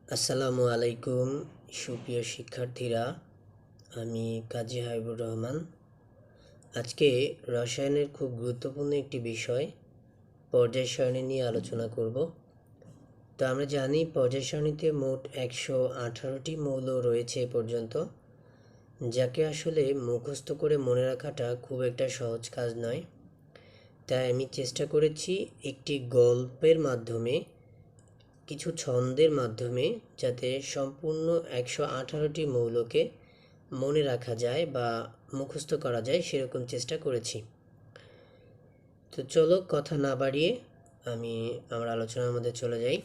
আসসালামু আলাইকুম সুপ্রিয় শিক্ষার্থীরা, আমি কাজী হাবিবুর রহমান। আজকে রসায়নের খুব গুরুত্বপূর্ণ একটি বিষয় পর্যায় সারণী নিয়ে আলোচনা করব। তো আমরা জানি পর্যায় সারণীতে মোট 118টি মৌল রয়েছে এ পর্যন্ত, যাকে আসলে মুখস্থ করে মনে রাখাটা খুব একটা সহজ কাজ নয়। তাই আমি চেষ্টা করেছি একটি গল্পের মাধ্যমে, কিছু ছন্দের মাধ্যমে যাতে সম্পূর্ণ 118টি মৌলকে মনে রাখা যায় বা মুখস্থ করা যায় সেরকম চেষ্টা করেছি। তো চলো কথা না বাড়িয়ে আমার আলোচনার মধ্যে চলে যাই।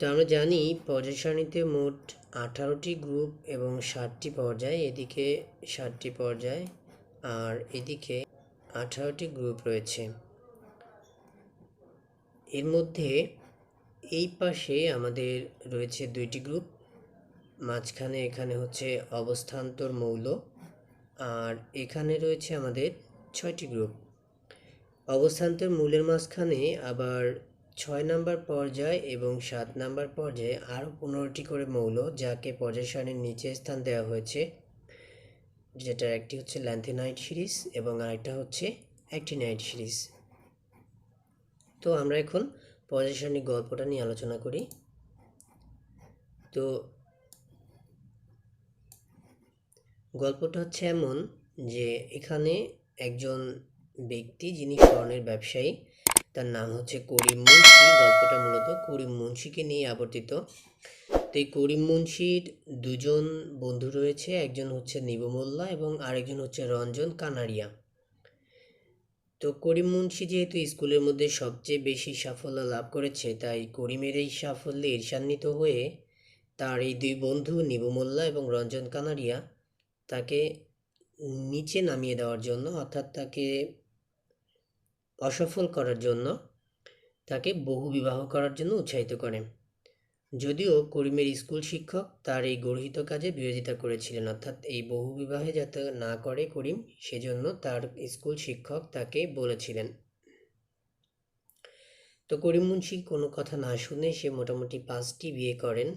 তো আমরা জানি পর্যায় সারণীতে মোট 18টি গ্রুপ এবং 60টি পর্যায়, এদিকে 60টি পর্যায় আর এদিকে 18টি গ্রুপ রয়েছে। এর মধ্যে এই পাশে আমাদের রয়েছে 2টি গ্রুপ, মাঝখানে এখানে হচ্ছে অবস্থান্তর মৌল, আর এখানে রয়েছে আমাদের 6টি গ্রুপ। অবস্থান্তর মৌলের মাঝখানে আবার 6 নাম্বার পর্যায় এবং 7 নাম্বার পর্যায়ে আরও 15টি করে মৌল, যাকে পর্যায় সারণীর নিচে স্থান দেওয়া হয়েছে, যেটা একটি হচ্ছে ল্যান্থেনাইট সিরিজ এবং আরেকটা হচ্ছে অ্যাক্টিনাইট সিরিজ। তো আমরা এখন পর্যায় সারণীর গল্পটা নিয়ে আলোচনা করি। তো গল্পটা হচ্ছে এমন যে এখানে একজন ব্যক্তি যিনি স্বর্ণের ব্যবসায়ী, তার নাম হচ্ছে করিম মুন্সি। গল্পটা মূলত করিম মুন্সিকে নিয়ে আবর্তিত। তো এই করিম মুন্সির দুজন বন্ধু রয়েছে, একজন হচ্ছে নিবু মোল্লা এবং আরেকজন হচ্ছে রঞ্জন কানারিয়া। তো করিম মুন্সি যেহেতু স্কুলের মধ্যে সবচেয়ে বেশি সাফল্য লাভ করেছে, তাই করিমের এই সাফল্যে ঈর্ষান্বিত হয়ে তার এই দুই বন্ধু নিবু মোল্লা এবং রঞ্জন কানারিয়া তাকে নিচে নামিয়ে দেওয়ার জন্য, অর্থাৎ তাকে অসফল করার জন্য, তাকে বহু বিবাহ করার জন্য উৎসাহিত করে। যদিও করিমের স্কুল শিক্ষক তার এই গর্হিত কাজে বিরোধিতা করেছিলেন, অর্থাৎ এই বহু বিবাহে যাতে না করে করিম, সেজন্য তার স্কুল শিক্ষক তাকে বলেছিলেন। তো করিম মুন্সি কোনো কথা না শুনে সে মোটামুটি 5টি বিয়ে করেন।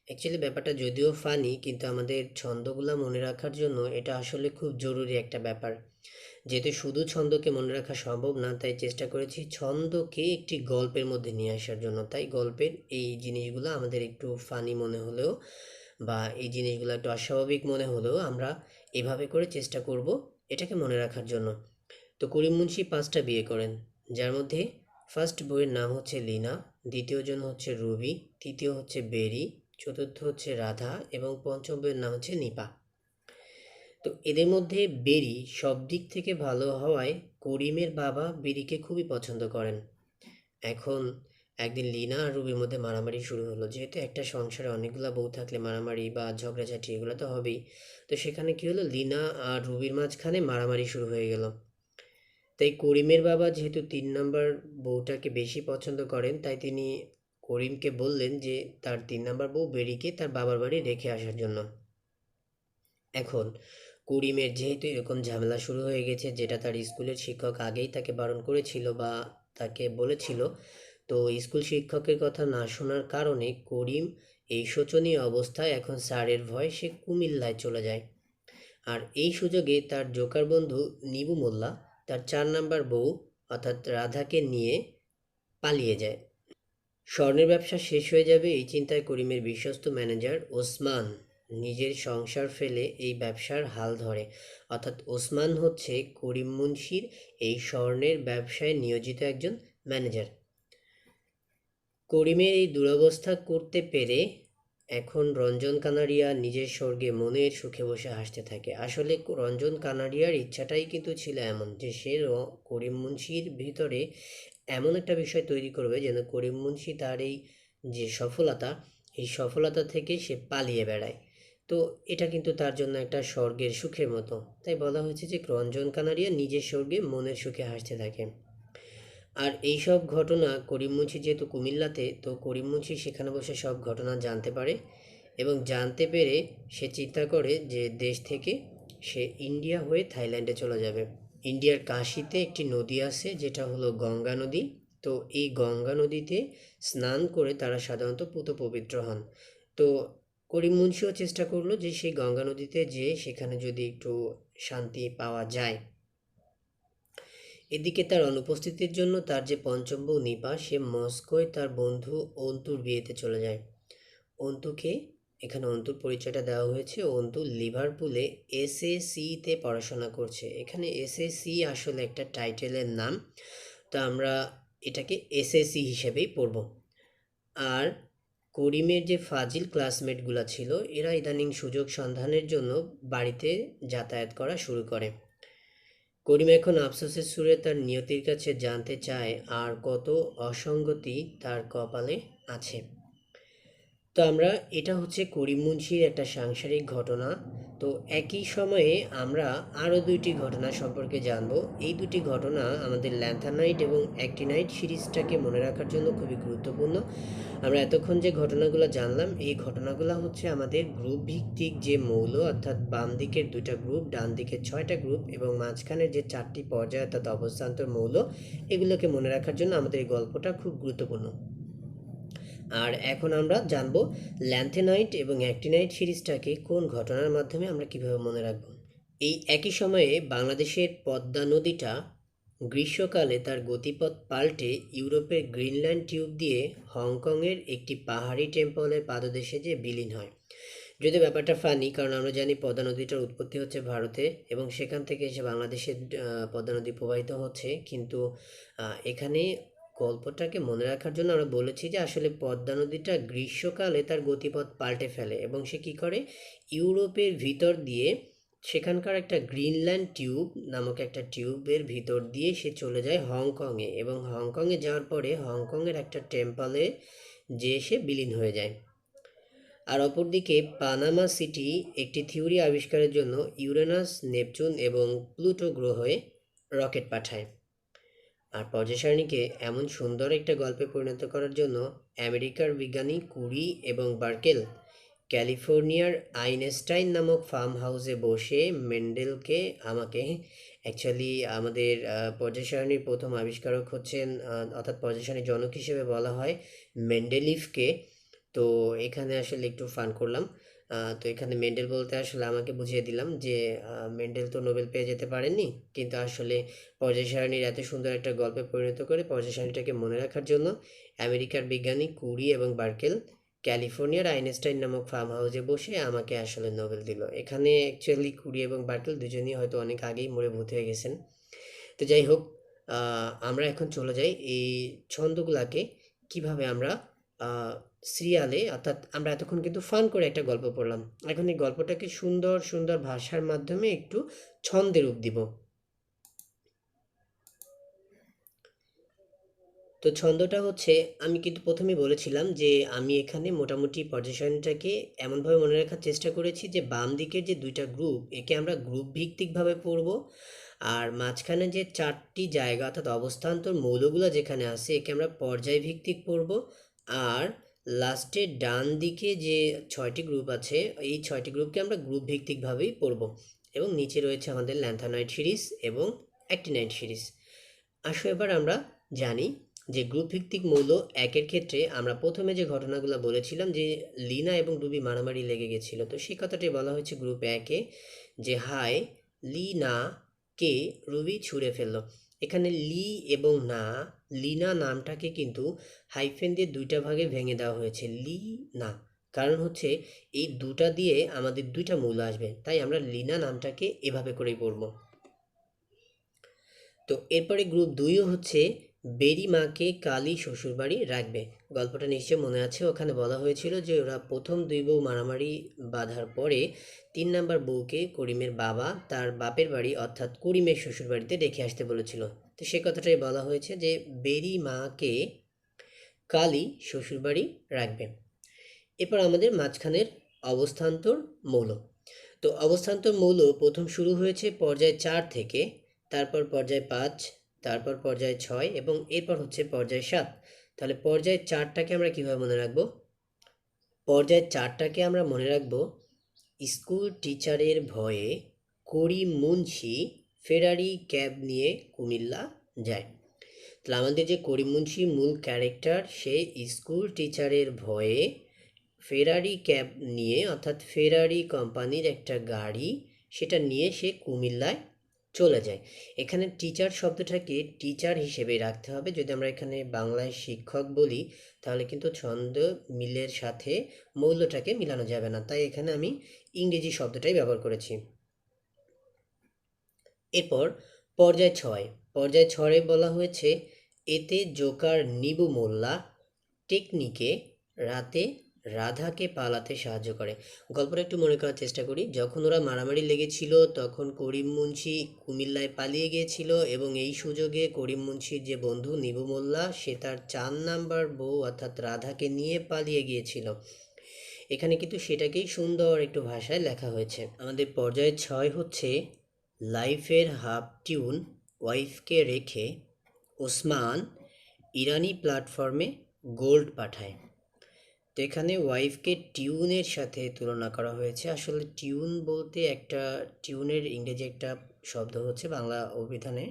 অ্যাকচুয়ালি ব্যাপারটা যদিও ফানি, কিন্তু আমাদের ছন্দগুলো মনে রাখার জন্য এটা আসলে খুব জরুরি একটা ব্যাপার। যেহেতু শুধু ছন্দকে মনে রাখা সম্ভব না, তাই চেষ্টা করেছি ছন্দকে একটি গল্পের মধ্যে নিয়ে আসার জন্য। তাই গল্পের এই জিনিসগুলো আমাদের একটু ফানি মনে হলেও বা এই জিনিসগুলো একটু অস্বাভাবিক মনে হলেও আমরা এভাবে করে চেষ্টা করব এটাকে মনে রাখার জন্য। তো করিম মুন্সি 5টা বিয়ে করেন, যার মধ্যে ফার্স্ট বউয়ের নাম হচ্ছে লিনা, দ্বিতীয় জন হচ্ছে রুবি, তৃতীয় হচ্ছে বেরি, চতুর্থ হচ্ছে রাধা এবং পঞ্চম বউয়ের নাম হচ্ছে নিপা। তো এদের মধ্যে বেরি সব দিক থেকে ভালো হওয়ায় করিমের বাবা বেরিকে খুবই পছন্দ করেন। এখন একদিন লিনা আর রুবির মধ্যে মারামারি শুরু হলো। যেহেতু একটা সংসারে অনেকগুলো বউ থাকলে মারামারি বা ঝগড়াঝাটি এগুলো তো হবেই। তো সেখানে কি হলো, লিনা আর রুবির মাঝখানে মারামারি শুরু হয়ে গেল। তাই করিমের বাবা যেহেতু 3 নম্বর বউটাকে বেশি পছন্দ করেন, তাই তিনি করিমকে বললেন যে তার 3 নম্বর বউ বেরিকে তার বাবার বাড়ি রেখে আসার জন্য। এখন করিমের যেহেতু এরকম ঝামেলা শুরু হয়ে গেছে, যেটা তার স্কুলের শিক্ষক আগেই তাকে বারণ করেছিল বা তাকে বলেছিল, তো স্কুল শিক্ষকের কথা না শোনার কারণে করিম এই শোচনীয় অবস্থায় এখন স্যারের ভয় সে কুমিল্লায় চলে যায়। আর এই সুযোগে তার জোকার বন্ধু নিবু মোল্লা তার 4 নম্বর বউ অর্থাৎ রাধাকে নিয়ে পালিয়ে যায়। স্বর্ণের ব্যবসা শেষ হয়ে যাবে এই চিন্তায় করিমের বিশ্বস্ত ম্যানেজার ওসমান নিজের সংসার ফেলে এই ব্যবসার হাল ধরে। অর্থাৎ ওসমান হচ্ছে করিম মুন্সির এই স্বর্ণের ব্যবসায় নিয়োজিত একজন ম্যানেজার। করিমের এই দুরবস্থা করতে পেরে এখন রঞ্জন কানাডিয়া নিজের স্বর্গে মনের সুখে বসে হাসতে থাকে। আসলে রঞ্জন কানাডিয়ার ইচ্ছাটাই কিন্তু ছিল এমন যে সে করিম মুন্সির ভিতরে এমন একটা বিষয় তৈরি করবে যেন করিম মুন্সি তার এই যে সফলতা, এই সফলতা থেকে সে পালিয়ে বেড়ায়। তো এটা কিন্তু তার জন্য একটা স্বর্গের সুখের মতো। তাই বলা হয়েছে যে রঞ্জন কানাডিয়া নিজের স্বর্গে মনের সুখে হাসতে থাকে। আর এই সব ঘটনা করিম মুন্সি যেহেতু কুমিল্লাতে, তো করিম মুন্সি সেখানে বসে সব ঘটনা জানতে পারে এবং জানতে পেরে সে চিন্তা করে যে দেশ থেকে সে ইন্ডিয়া হয়ে থাইল্যান্ডে চলে যাবে। ইন্ডিয়ার কাশিতে একটি নদী আছে যেটা হলো গঙ্গা নদী, তো এই গঙ্গা নদীতে স্নান করে তারা সাধারণত পূত পবিত্র হন। তো করিম মুন্সিও চেষ্টা করলো যে সেই গঙ্গা নদীতে যেয়ে সেখানে যদি একটু শান্তি পাওয়া যায়। এদিকে তার অনুপস্থিতির জন্য তার যে পঞ্চম বউ নিপা সে মস্কোয় তার বন্ধু অন্তুর বিয়েতে চলে যায়। অন্তুকে, এখানে অন্তুর পরিচয়টা দেওয়া হয়েছে, অন্তু লিভারপুলে এসএসসিতে পড়াশোনা করছে। এখানে এসএসসি আসলে একটা টাইটেলের নাম, তো আমরা এটাকে এসএসসি হিসেবেই পড়ব। আর করিমের যে ফাজিল ক্লাসমেটগুলো ছিল এরা ইদানিং সুযোগ সন্ধানের জন্য বাড়িতে যাতায়াত করা শুরু করে। করিম এখন আফসোসের সুরে তার নিয়তির কাছে জানতে চায় আর কত অসঙ্গতি তার কপালে আছে। তো আমরা, এটা হচ্ছে করিম মুন্সির একটা সাংসারিক ঘটনা। তো একই সময়ে আমরা আরও দুইটি ঘটনা সম্পর্কে জানব। এই দুটি ঘটনা আমাদের ল্যান্থানাইট এবং অ্যাক্টিনাইট সিরিজটাকে মনে রাখার জন্য খুবই গুরুত্বপূর্ণ। আমরা এতক্ষণ যে ঘটনাগুলো জানলাম এই ঘটনাগুলো হচ্ছে আমাদের গ্রুপ ভিত্তিক যে মৌল, অর্থাৎ বাম দিকের দুইটা গ্রুপ, ডান দিকের 6টা গ্রুপ এবং মাঝখানের যে 4টি পর্যায় অর্থাৎ অবস্থান্তর মৌল, এগুলোকে মনে রাখার জন্য আমাদের এই গল্পটা খুব গুরুত্বপূর্ণ। আর এখন আমরা জানব ল্যান্থেনাইট এবং অ্যাক্টিনাইট সিরিজটাকে কোন ঘটনার মাধ্যমে আমরা কিভাবে মনে রাখব। এই একই সময়ে বাংলাদেশের পদ্মা নদীটা গ্রীষ্মকালে তার গতিপথ পাল্টে ইউরোপের গ্রিনল্যান্ড টিউব দিয়ে হংকংয়ের একটি পাহাড়ি টেম্পলের পাদদেশে যে বিলীন হয়। যদিও ব্যাপারটা ফানি, কারণ আমরা জানি পদ্মা নদীটার উৎপত্তি হচ্ছে ভারতে এবং সেখান থেকে এসে বাংলাদেশের পদ্মা নদী প্রবাহিত হচ্ছে, কিন্তু এখানে গল্পটাকে মনে রাখার জন্য আমরা বলেছি যে আসলে পদ্মা নদীটা গ্রীষ্মকালে তার গতিপথ পাল্টে ফেলে এবং সে কী করে, ইউরোপের ভিতর দিয়ে সেখানকার একটা গ্রিনল্যান্ড টিউব নামক একটা টিউবের ভিতর দিয়ে সে চলে যায় হংকংয়ে, এবং হংকংয়ে যাওয়ার পরে হংকংয়ের একটা টেম্পলে যে সে বিলীন হয়ে যায়। আর অপরদিকে পানামা সিটি একটি থিওরি আবিষ্কারের জন্য ইউরেনাস, নেপচুন এবং প্লুটো গ্রহে রকেট পাঠায়। আর পর্যায় সারণীকে এমন সুন্দর একটা গল্পে পরিণত করার জন্য আমেরিকার বিজ্ঞানী কুরি এবং বার্কেল ক্যালিফোর্নিয়ার আইনস্টাইন নামক ফার্ম হাউসে বসে মেন্ডেলকে, অ্যাকচুয়ালি আমাদের পর্যায় সারণীর প্রথম আবিষ্কারক হচ্ছেন, অর্থাৎ পর্যায় সারণীর জনক হিসেবে বলা হয় মেন্ডেলিফকে। তো এখানে আসলে একটু ফান করলাম। তো এখানে মেন্ডেল বলতে আসলে আমাকে বুঝিয়ে দিলাম যে মেন্ডেল তো নোবেল পেয়ে যেতে পারেননি, কিন্তু আসলে পর্যায় সারণীর এত সুন্দর একটা গল্পে পরিণত করে পর্যায় সারণীটাকে মনে রাখার জন্য আমেরিকার বিজ্ঞানী কুরি এবং বার্কেল ক্যালিফোর্নিয়ার আইনস্টাইন নামক ফার্ম হাউসে বসে আমাকে আসলে নোবেল দিল। এখানে অ্যাকচুয়ালি কুরি এবং বার্কেল দুজনই হয়তো অনেক আগেই মরে ভূত হয়ে গেছেন। তো যাই হোক, আমরা এখন চলে যাই এই ছন্দগুলাকে কিভাবে আমরা সিরিয়ালে, অর্থাৎ আমরা এতক্ষণ কিন্তু ফান করে একটা গল্প পড়লাম, এখন এই গল্পটাকে সুন্দর সুন্দর ভাষার মাধ্যমে একটু ছন্দে রূপ দিব। তো ছন্দটা হচ্ছে, আমি কিন্তু প্রথমেই বলেছিলাম যে আমি এখানে মোটামুটি পর্যায়সারণীটাকে এমনভাবে মনে রাখার চেষ্টা করেছি যে বাম দিকের যে দুইটা গ্রুপ একে আমরা গ্রুপ ভিত্তিকভাবে পড়ব, আর মাঝখানে যে 4টি জায়গা অর্থাৎ অবস্থান্তর মৌলগুলো যেখানে আছে একে আমরা পর্যায় ভিত্তিক পড়ব, আর লাস্টে ডান দিকে যে 6টি গ্রুপ আছে এই 6টি গ্রুপকে আমরা গ্রুপ ভিত্তিকভাবেই পড়ব, এবং নিচে রয়েছে আমাদের ল্যান্থানাইট সিরিজ এবং অ্যাক্টিনাইট সিরিজ। আসো এবার আমরা জানি যে গ্রুপ ভিত্তিক মৌল একের ক্ষেত্রে আমরা প্রথমে যে ঘটনাগুলো বলেছিলাম যে লিনা এবং রুবি মারামারি লেগে গেছিল, তো সেই কথাটাই বলা হয়েছে গ্রুপ একে, যে হাই লিনা কে রুবি ছুঁড়ে ফেললো। এখানে লি এবং না, লিনা নামটাকে কিন্তু হাইফেন দিয়ে দুইটা ভাগে ভেঙে দেওয়া হয়েছে, লি না, কারণ হচ্ছে এই দুটা দিয়ে আমাদের দুইটা মৌল আসবে, তাই আমরা লিনা নামটাকে এভাবে করেই পড়বো। তো এরপরে গ্রুপ 2ও হচ্ছে বেরি মাকে কালী শ্বশুরবাড়ি রাখবে। গল্পটা নিশ্চয় মনে আছে, ওখানে বলা হয়েছিল যে ওরা প্রথম 2 বউ মারামারি বাঁধার পরে 3 নাম্বার বউকে করিমের বাবা তার বাপের বাড়ি অর্থাৎ করিমের শ্বশুরবাড়িতে রেখে আসতে বলেছিল। তো সে কথাটাই বলা হয়েছে যে বেরি মাকে কালী শ্বশুরবাড়ি রাখবে। এরপর আমাদের মাঝখানের অবস্থান্তর মৌল। তো অবস্থান্তর মৌল প্রথম শুরু হয়েছে পর্যায় 4 থেকে, তারপর পর্যায় 5, তারপর পর্যায় 6 এবং এরপর হচ্ছে পর্যায় 7। তাহলে পর্যায় 4টাকে আমরা কিভাবে মনে রাখবো? পর্যায় 4টাকে আমরা মনে রাখবো স্কুল টিচারের ভয়ে করিম মুন্সি ফেরারি ক্যাব নিয়ে কুমিল্লা যায়। তাহলে আমাদের যে করিম মুন্সি মূল ক্যারেক্টার, সে স্কুল টিচারের ভয়ে ফেরারি ক্যাব নিয়ে, অর্থাৎ ফেরারি কোম্পানির একটা গাড়ি, সেটা নিয়ে সে কুমিল্লায় চলে যায়। এখানে টিচার শব্দটাকে টিচার হিসেবে রাখতে হবে। যদি আমরা এখানে বাংলায় শিক্ষক বলি তাহলে কিন্তু ছন্দ মিলের সাথে মৌলটাকে মিলানো যাবে না, তাই এখানে আমি ইংরেজি শব্দটাই ব্যবহার করেছি। এরপর পর্যায় ছয়ে বলা হয়েছে, এতে জোকার নিবু মোল্লা টেকনিকে রাতে রাধাকে পালাতে সাহায্য করে। গল্পটা একটু মনে করার চেষ্টা করি। যখন ওরা মারামারি লেগেছিল তখন করিম মুন্সি কুমিল্লায় পালিয়ে গিয়েছিল এবং এই সুযোগে করিম মুন্সির যে বন্ধু নিবু মোল্লা, সে তার 4 নাম্বার বউ অর্থাৎ রাধাকে নিয়ে পালিয়ে গিয়েছিল। এখানে কিন্তু সেটাকেই সুন্দর একটু ভাষায় লেখা হয়েছে। আমাদের পর্যায় 6 হচ্ছে, লাইফের হাফ টিউন ওয়াইফকে রেখে ওসমান ইরানি প্ল্যাটফর্মে গোল্ড পাঠায়। তো এখানে ওয়াইফকে টিউনের সাথে তুলনা করা হয়েছে। আসলে টিউন বলতে একটা টিউনের ইংরেজি একটা শব্দ হচ্ছে বাংলা অভিধানে,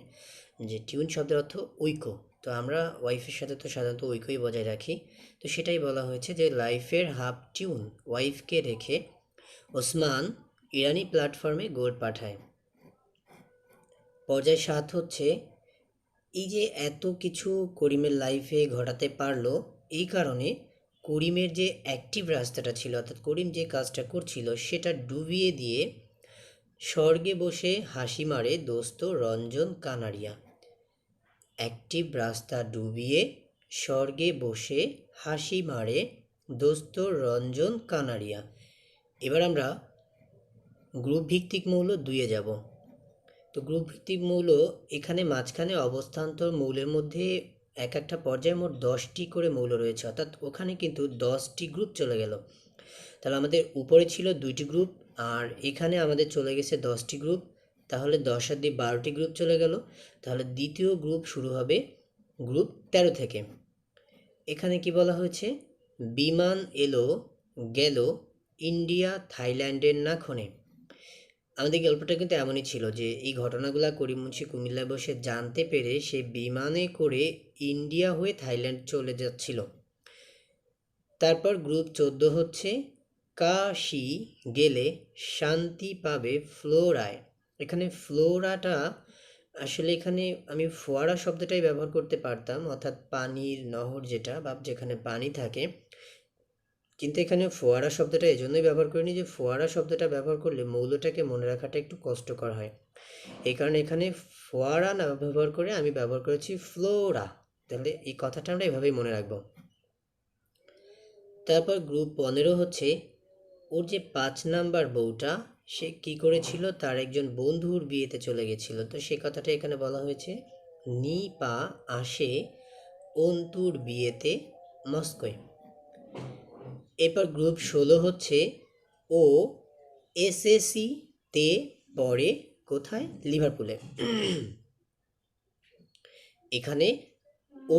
যে টিউন শব্দের অর্থ ঐক্য। তো আমরা ওয়াইফের সাথে তো সাধারণত ঐক্যই বজায় রাখি, তো সেটাই বলা হয়েছে যে লাইফের হাফ টিউন ওয়াইফকে রেখে ওসমান ইরানি প্ল্যাটফর্মে গোল্ড পাঠায়। পর্যায় 7 হচ্ছে, এই যে এত কিছু করিমের লাইফে ঘটাতে পারলো, এই কারণে করিমের যে অ্যাক্টিভ রাস্তাটা ছিল, অর্থাৎ করিম যে কাজটা করছিল সেটা ডুবিয়ে দিয়ে স্বর্গে বসে হাসি মারে দোস্ত রঞ্জন কানাড়িয়া। অ্যাক্টিভ রাস্তা ডুবিয়ে স্বর্গে বসে হাসি মারে দোস্ত রঞ্জন কানাড়িয়া। এবার আমরা গ্রুপ ভিত্তিক মৌল 2-এ যাব। তো গ্রুপ ভিত্তিক মৌল, এখানে মাঝখানে অবস্থান্তর মৌলের মধ্যে এক একটা পর্যায়ে মোট 10টি করে মৌল রয়েছে, অর্থাৎ ওখানে কিন্তু 10টি গ্রুপ চলে গেল। তাহলে আমাদের উপরে ছিল 2টি গ্রুপ আর এখানে আমাদের চলে গেছে 10টি গ্রুপ, তাহলে 10 আর 2 12টি গ্রুপ চলে গেল। তাহলে দ্বিতীয় গ্রুপ শুরু হবে গ্রুপ 13 থেকে। এখানে কি বলা হয়েছে, বিমান এলো গেল ইন্ডিয়া থাইল্যান্ডের নাখনে। আমাদের গল্পটা কিন্তু এমনই ছিল যে এই ঘটনাগুলো করিম মুন্সি কুমিল্লায় বসে জানতে পেরে সে বিমানে করে ইন্ডিয়া হয়ে থাইল্যান্ড চলে যাচ্ছিল। তারপর গ্রুপ 14 হচ্ছে, কাশি গেলে শান্তি পাবে ফ্লোরায়। এখানে ফ্লোরাটা আসলে এখানে আমি ফোয়ারা শব্দটাই ব্যবহার করতে পারতাম, অর্থাৎ পানির নহর যেটা বা যেখানে পানি থাকে, কিন্তু এখানে ফোয়ারা শব্দটা এই জন্যই ব্যবহার করিনি যে ফোয়ারা শব্দটা ব্যবহার করলে মৌলটাকে মনে রাখাটা একটু কষ্টকর হয়। এই কারণে এখানে ফোয়ারা না ব্যবহার করে আমি ব্যবহার করেছি ফ্লোরা। তাহলে এই কথাটা আমরা এভাবেই মনে রাখবো। তারপর গ্রুপ 15 হচ্ছে, ওর যে 5 নাম্বার বউটা সে কি করেছিল, তার একজন বন্ধুর বিয়েতে চলে গেছিল। তো সে কথাটা এখানে বলা হয়েছে, নি পা আসে অন্তুর বিয়েতে মস্কোয়। এরপর গ্রুপ 16 হচ্ছে, ও এসএসসি তে পড়ে কোথায়, লিভারপুলে। এখানে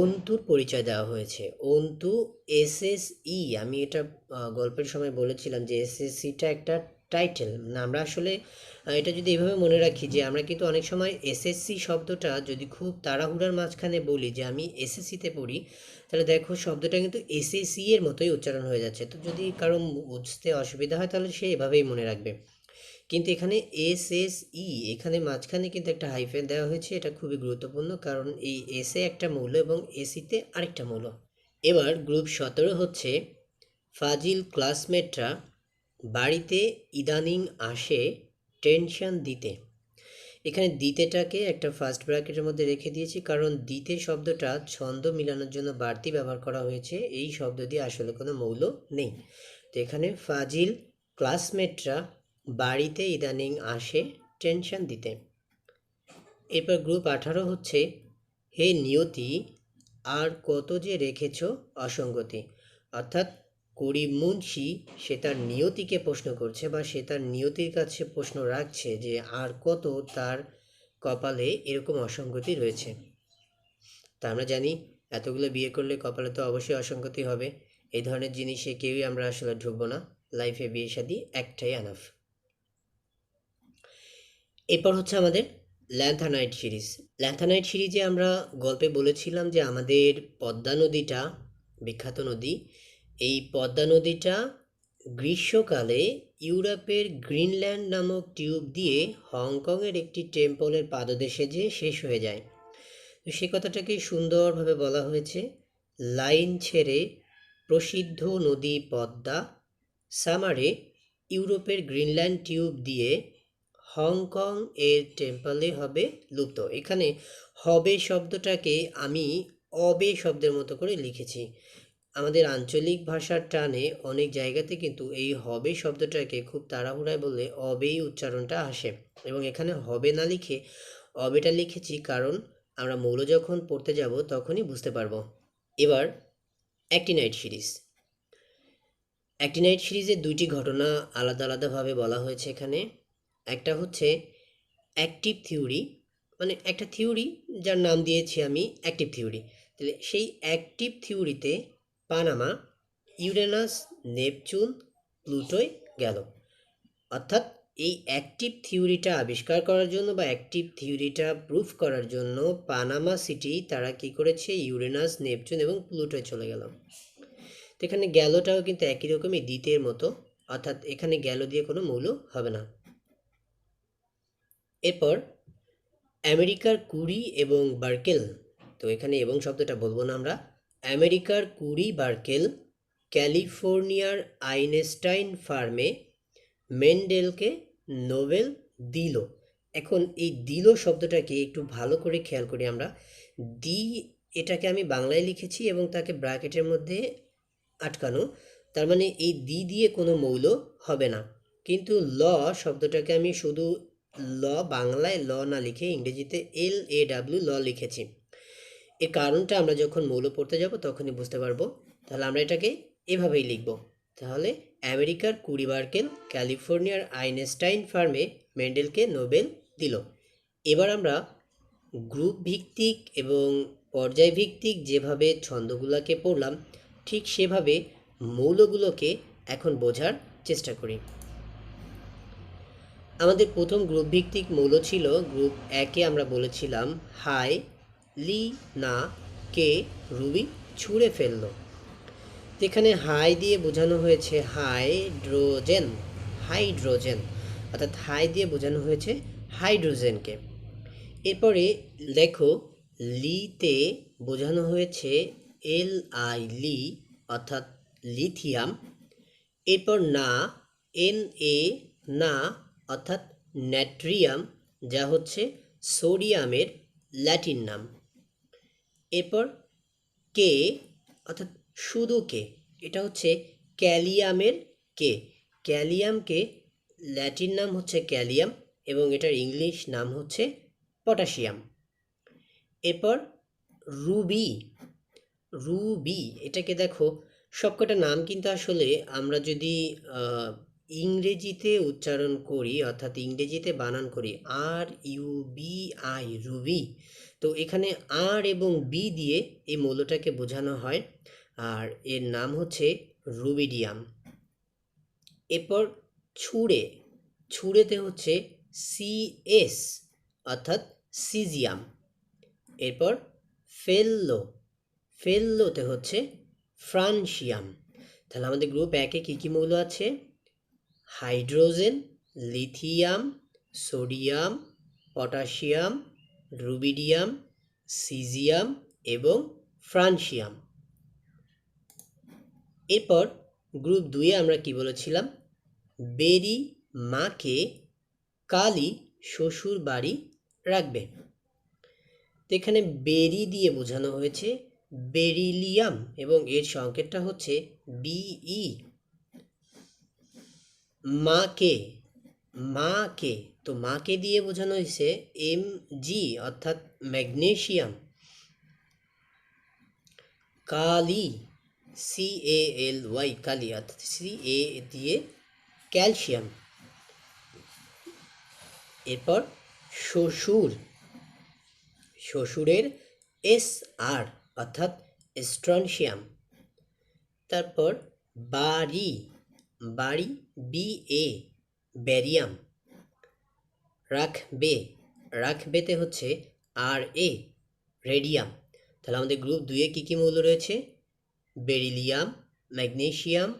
অন্তুর পরিচয় দেওয়া হয়েছে। অন্তু এসএসই, আমি এটা গল্পের সময় বলেছিলাম যে এসএসসিটা একটা টাইটেল না। আমরা আসলে এটা যদি এভাবে মনে রাখি যে আমরা কিন্তু অনেক সময় এসএসসি শব্দটা যদি খুব তাড়াহুড়ার মাঝখানে বলি যে আমি এসএসসিতে পড়ি, তাহলে দেখো শব্দটা কিন্তু এসএসসি এর মতোই উচ্চারণ হয়ে যাচ্ছে। তো যদি কারো বুঝতে অসুবিধা হয় তাহলে সে এভাবেই মনে রাখবে। কিন্তু এখানে এসএসই, এখানে মাঝখানে কিন্তু একটা হাইফেন দেওয়া হয়েছে, এটা খুবই গুরুত্বপূর্ণ কারণ এই এসে একটা মৌল এবং এসিতে আরেকটা মৌল। এবার গ্রুপ 17 হচ্ছে, ফাজিল ক্লাসমেটরা বাড়িতে ইদানিং আসে টেনশন দিতে। এখানে দিতেটাকে একটা ফার্স্ট ব্র্যাকেটের মধ্যে রেখে দিয়েছি কারণ দিতে শব্দটা ছন্দ মিলানোর জন্য বাড়তি ব্যবহার করা হয়েছে, এই শব্দ দিয়ে আসলে কোনো মৌল নেই। তো এখানে ফাজিল ক্লাসমেটরা বাড়িতে ইদানিং আসে টেনশন দিতে। এরপর গ্রুপ 18 হচ্ছে, হে নিয়তি আর কত যে রেখেছ অসঙ্গতি। অর্থাৎ করিম মুন্সি সে তার নিয়তিকে প্রশ্ন করছে বা সে তার নিয়তির কাছে প্রশ্ন রাখছে যে আর কত তার কপালে এরকম অসঙ্গতি রয়েছে। তা আমরা জানি এতগুলো বিয়ে করলে কপালে তো অবশ্যই অসঙ্গতি হবে। এই ধরনের জিনিসে কেউই আমরা আসলে ঢুকবো না। লাইফে বিয়ে শাদী একটাই আনাফ। এরপর হচ্ছে আমাদের ল্যান্থানাইট সিরিজ। ল্যান্থানাইট সিরিজে আমরা গল্পে বলেছিলাম যে আমাদের পদ্মা নদীটা বিখ্যাত নদী। এই পদ্মা নদীটা গ্রীষ্মকালে ইউরোপের গ্রিনল্যান্ড নামক টিউব দিয়ে হংকংয়ের একটি টেম্পলের পাদদেশে যেয়ে শেষ হয়ে যায়। তো সে কথাটাকে সুন্দরভাবে বলা হয়েছে, লাইন ছেড়ে প্রসিদ্ধ নদী পদ্মা সামারে ইউরোপের গ্রিনল্যান্ড টিউব দিয়ে হংকং এর টেম্পলে হবে লুপ্ত। এখানে হবে শব্দটাকে আমি অবে শব্দের মতো করে লিখেছি। আমাদের আঞ্চলিক ভাষার টানে অনেক জায়গাতে কিন্তু এই হবে শব্দটাকে খুব তাড়াহুড়ায় বললে অবেই উচ্চারণটা আসে, এবং এখানে হবে না লিখে অবেটা লিখেছি, কারণ আমরা মৌল যখন পড়তে যাব তখনই বুঝতে পারবো। এবার অ্যাক্টিনাইট সিরিজ। অ্যাক্টিনাইট সিরিজের দুইটি ঘটনা আলাদা আলাদাভাবে বলা হয়েছে এখানে। একটা হচ্ছে অ্যাক্টিভ থিওরি, মানে একটা থিওরি যার নাম দিয়েছি আমি অ্যাক্টিভ থিওরি। তাহলে সেই অ্যাক্টিভ থিওরিতে পানামা, ইউরেনাস, নেপচুন, প্লুটোয় গেল। অর্থাৎ এই অ্যাক্টিভ থিওরিটা আবিষ্কার করার জন্য বা অ্যাক্টিভ থিওরিটা প্রুফ করার জন্য পানামা সিটি তারা কি করেছে, ইউরেনাস, নেপচুন এবং প্লুটোয় চলে গেল। তো এখানে গেলোটাও কিন্তু একই রকমই দ্বিতের মতো, অর্থাৎ এখানে গেলো দিয়ে কোনো মৌল হবে না। এরপর আমেরিকার কুরি এবং বার্কেল, তো এখানে এবং শব্দটা বলবো না আমরা। আমেরিকার কুরি বার্কেল ক্যালিফোর্নিয়ার আইনস্টাইন ফার্মে মেন্ডেলকে নোবেল দিল। এখন এই দিল শব্দটাকে একটু ভালো করে খেয়াল করি আমরা। দি, এটাকে আমি বাংলায় লিখেছি এবং তাকে ব্র্যাকেটের মধ্যে আটকানো, তার মানে এই দি দিয়ে কোনো মৌল হবে না। কিন্তু ল শব্দটাকে আমি শুধু ল, বাংলায় ল না লিখে ইংরেজিতে LAW ল লিখেছি। এর কারণটা আমরা যখন মৌল পড়তে যাব তখনই বুঝতে পারবো। তাহলে আমরা এটাকে এভাবেই লিখব। তাহলে আমেরিকার কুরি বার্কেল ক্যালিফোর্নিয়ার আইনস্টাইন ফার্মে মেন্ডেলকে নোবেল দিল। এবার আমরা গ্রুপ ভিত্তিক এবং পর্যায় ভিত্তিক যেভাবে ছন্দগুলোকে পড়লাম, ঠিক সেভাবে মৌলগুলোকে এখন বোঝার চেষ্টা করি। আমাদের প্রথম গ্রুপ ভিত্তিক মৌল ছিল গ্রুপ একে, আমরা বলেছিলাম হাই, লি, না, কে, রুবি, ছুঁড়ে ফেললো। এখানে হাই দিয়ে বোঝানো হয়েছে হাইড্রোজেন, হাইড্রোজেন, অর্থাৎ হাই দিয়ে বোঝানো হয়েছে হাইড্রোজেনকে। এরপরে লেখো লিতে বোঝানো হয়েছে LI, লি, অর্থাৎ লিথিয়াম। এরপর না, Na, না, অর্থাৎ ন্যাট্রিয়াম, যা হচ্ছে সোডিয়ামের ল্যাটিন নাম। এরপর কে, অর্থাৎ শুধু কে, এটা হচ্ছে ক্যালিয়ামের কে। ক্যালিয়ামকে ল্যাটিন নাম হচ্ছে ক্যালিয়াম এবং এটার ইংলিশ নাম হচ্ছে পটাশিয়াম। এরপর রুবি, রুবি, এটাকে দেখো সবকটা নাম কিন্তু আসলে আমরা যদি ইংরেজিতে উচ্চারণ করি, অর্থাৎ ইংরেজিতে বানান করি RUBI, রুবি, তো এখানে আর এবং বি দিয়ে এই মৌলটাকে বোঝানো হয়, আর এর নাম হচ্ছে রুবিডিয়াম। এরপর ছুঁড়ে, ছুঁড়েতে হচ্ছে CS, অর্থাৎ সিজিয়াম। এরপর ফেললো, ফেললোতে হচ্ছে ফ্রান্সিয়াম। তাহলে আমাদের গ্রুপ একে কী কী মৌল আছে? Hydrogen, lithium, sodium, potassium, rubidium, caesium এবং ফ্রান্সিয়াম। এরপর গ্রুপ দুইয়ে আমরা কি বলেছিলাম? বেরি মাকে কালী শ্বশুর বাড়ি রাখবে। তো এখানে বেরি দিয়ে বোঝানো হয়েছে বেরিলিয়াম এবং এর সংকেতটা হচ্ছে BE। মাকে, মাকে, তো মাকে দিয়ে বোঝানো হয়েছে Mg, অর্থাৎ ম্যাগনেসিয়াম। কালি, CALY, কালি, অর্থাৎ CA দিয়ে ক্যালসিয়াম। এরপর শ্বশুর, শ্বশুরের SR, অর্থাৎ স্ট্রনশিয়াম। তারপর বাড়ি, বাড়ি BA, ব্যারিয়াম। রাখবে, রাখবেতে হচ্ছে Ra, রেডিয়াম। তাহলে আমাদের গ্রুপ 2 এ কী কী মৌল রয়েছে? Beryllium, magnesium,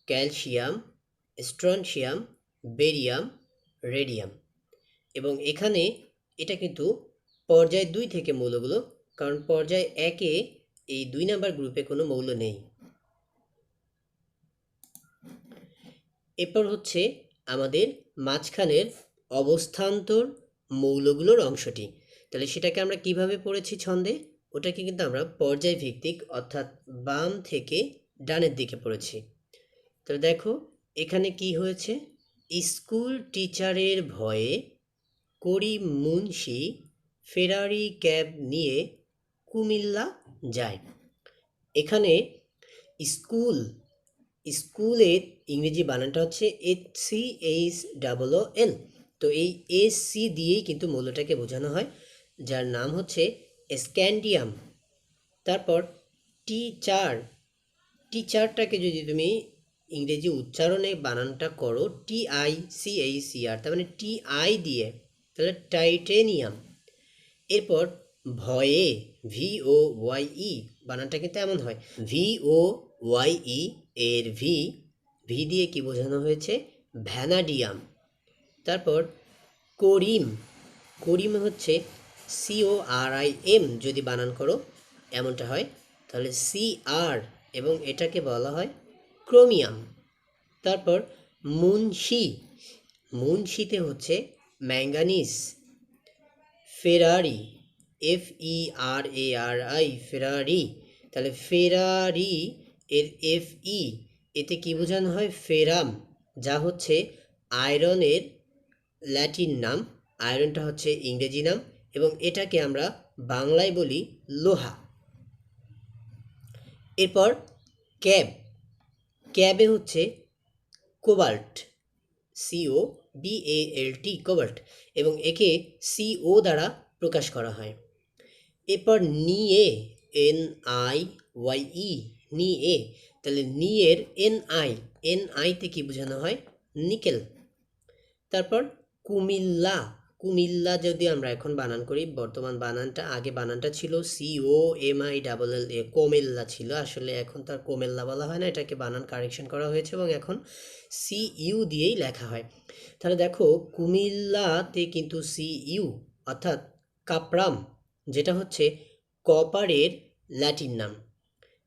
calcium, strontium, barium, radium. এবং এখানে এটা কিন্তু পর্যায় 2 থেকে মৌলগুলো, কারণ পর্যায় 1-এ এই 2 নাম্বার গ্রুপে কোনো মৌল নেই। এরপর হচ্ছে আমাদের মাঝখানের অবস্থান্তর মৌলগুলোর অংশটি। তাহলে সেটাকে আমরা কিভাবে পড়েছি ছন্দে? ওটাকে কিন্তু আমরা পর্যায় ভিত্তিক, অর্থাৎ বাম থেকে ডানের দিকে পড়েছি। তাহলে দেখো এখানে কি হয়েছে? স্কুল টিচারের ভয়ে করিম মুন্সি ফেরারি ক্যাব নিয়ে কুমিল্লা যায়। এখানে স্কুল, স্কুলের ইংরেজি বানানটা হচ্ছে SCHOOL। তো এই SC দিয়েই কিন্তু মৌলটাকে বোঝানো হয়, যার নাম হচ্ছে স্ক্যান্ডিয়াম। তারপর টিচার, টিচারটাকে যদি তুমি ইংরেজি উচ্চারণে বানানটা করো TICHER, তার মানে TI দিয়ে, তাহলে টাইটেনিয়াম। এরপর ভয়ে, VOYE, বানানটা কিন্তু এমন হয় VOYE, এর ভি দিয়ে কি বোঝানো হয়েছে? ভ্যানাডিয়াম। তারপর করিম, করিম হচ্ছে CORIM, যদি বানান করো এমনটা হয়, তাহলে CR, এবং এটাকে বলা হয় ক্রোমিয়াম। তারপর মুন্সি, মুন্সিতে হচ্ছে ম্যাঙ্গানিজ। ফেরারি, FERARI, ফেরারি, তাহলে ফেরারি এর FE, এতে কি বোঝানো হয়? ফেরাম, যা হচ্ছে আয়রনের ল্যাটিন নাম। আয়রনটা হচ্ছে ইংরেজি নাম, এবং এটাকে আমরা বাংলায় বলি লোহা। এরপর ক্যাব, ক্যাবে হচ্ছে কোবাল্ট, COBALT, কোবাল্ট, এবং একে CO দ্বারা প্রকাশ করা হয়। এরপর নিয়ে, NIYE, নিয়ে, তাহলে নিয়ের NI তে কি বোঝানো হয়? নিকেল। তারপর কুমিল্লা, কুমিল্লা যদি আমরা এখন বানান করি, বর্তমান বানানটা, আগে বানানটা ছিল COMILLA, কোমেল্লা ছিল, আসলে এখন তার কোমেল্লা বলা হয় না, এটাকে বানান কারেকশন করা হয়েছে এবং এখন CU দিয়েই লেখা হয়। তাহলে দেখো কুমিল্লাতে কিন্তু CU, অর্থাৎ কাপরাম, যেটা হচ্ছে কপারের ল্যাটিন নাম।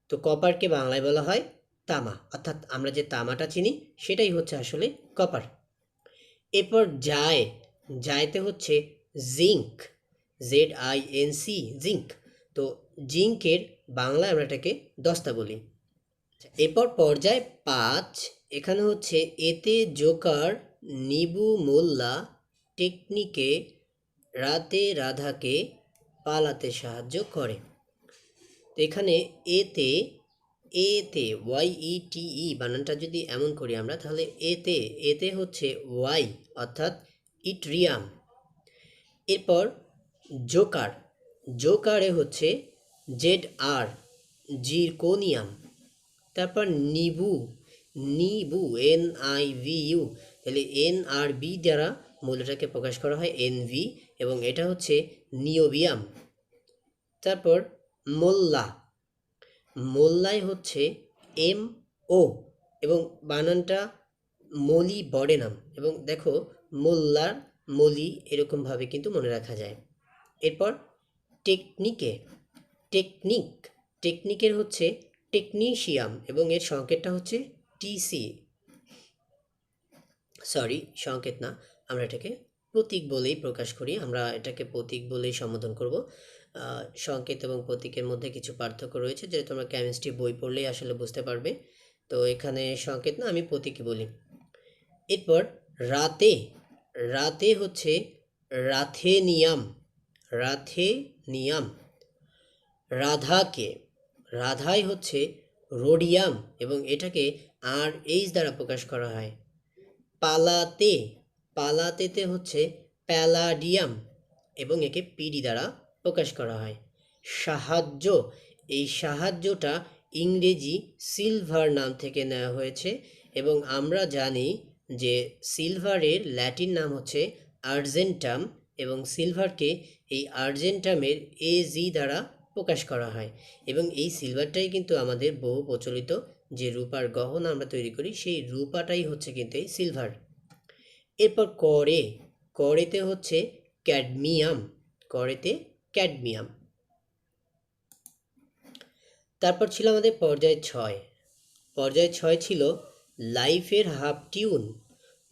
তো কপারকে বাংলায় বলা হয় তামা, অর্থাৎ আমরা যে তামাটা চিনি সেটাই হচ্ছে আসলে কপার। এরপর যায়, যায়তে হচ্ছে জিঙ্ক, ZINC, জিঙ্ক। তো জিঙ্কের বাংলায় আমরা এটাকে দস্তা বলি। এরপর পর্যায় 5, এখানে হচ্ছে এতে জোকার নিবু মোল্লা টেকনিকে রাতে রাধাকে পালাতে সাহায্য করে। তো এখানে এতে, এতে YETE বানানটা যদি এমন করি আমরা, তাহলে এতে, এতে হচ্ছে Y, অর্থাৎ ইট্রিয়াম। এরপর জোকার, জোকারে হচ্ছে ZR, জিরকোনিয়াম। তারপর নিবু, নিবু, NIVU, তাহলে NRB দ্বারা মৌলটাকে প্রকাশ করা হয় NV, এবং এটা হচ্ছে নিওবিয়াম। তারপর মোল্লা, মোল্লাই হচ্ছে MO, এবং বানানটা মলি বডেনাম, এবং দেখো মোল্লার মলি এরকমভাবে কিন্তু মনে রাখা যায়। এরপর টেকনিকে, টেকনিক, টেকনিকের হচ্ছে টেকনিশিয়াম, এবং এর সংকেতটা হচ্ছে TC, সরি সংকেত না, আমরা এটাকে প্রতীক বলেই প্রকাশ করি, আমরা এটাকে প্রতীক বলেই সম্বোধন করব। সংকেত এবং প্রতীকের মধ্যে কিছু পার্থক্য রয়েছে, যেটা তোমরা কেমিস্ট্রি বই পড়লেই আসলে বুঝতে পারবে। তো এখানে সংকেত না, আমি প্রতীকই বলি। এরপর রাতে, রাতে হচ্ছে রাথেনিয়াম, রাথেনিয়াম। রাধাকে, রাধাই হচ্ছে রোডিয়াম, এবং এটাকে RH দ্বারা প্রকাশ করা হয়। পালাতে, পালাতেতে হচ্ছে প্যালাডিয়াম, এবং একে PD দ্বারা প্রকাশ করা হয়। সাহায্য, এই সাহায্যটা ইংরেজি সিলভার নাম থেকে নেওয়া হয়েছে, এবং আমরা জানি যে সিলভারের ল্যাটিন নাম হচ্ছে আর্জেন্টাম, এবং সিলভারকে এই আর্জেন্টামের এজি দ্বারা প্রকাশ করা হয়। এবং এই সিলভারটাই কিন্তু আমাদের বহু প্রচলিত যে রূপার গহনা আমরা তৈরি করি, সেই রূপাটাই হচ্ছে কিন্তু এই সিলভার। এরপর করেতে হচ্ছে ক্যাডমিয়াম, করেতে ক্যাডমিয়াম। তারপর ছিল আমাদের পর্যায় 6 ছিল লাইফের হাফ টিউন।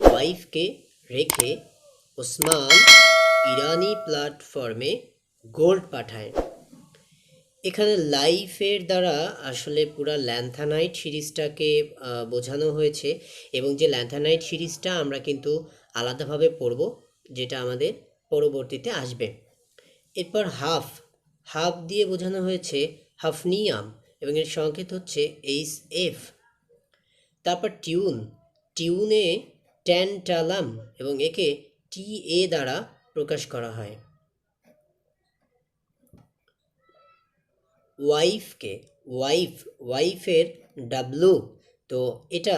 ওয়াইফকে রেখে ওসমান ইরানি প্ল্যাটফর্মে গোল্ড পাঠায়। এখানে লাইফের দ্বারা আসলে পুরা ল্যান্থানাইট সিরিজটাকে বোঝানো হয়েছে, এবং যে ল্যান্থানাইট সিরিজটা আমরা কিন্তু আলাদাভাবে পড়ব, যেটা আমাদের পরবর্তীতে আসবে। এরপর হাফ দিয়ে বোঝানো হয়েছে হাফনিয়াম, এবং এর সংকেত হচ্ছে HF। তারপর টিউনে ট্যান্টালাম, এবং একে TA দ্বারা প্রকাশ করা হয়। ওয়াইফের ডাব্লু, তো এটা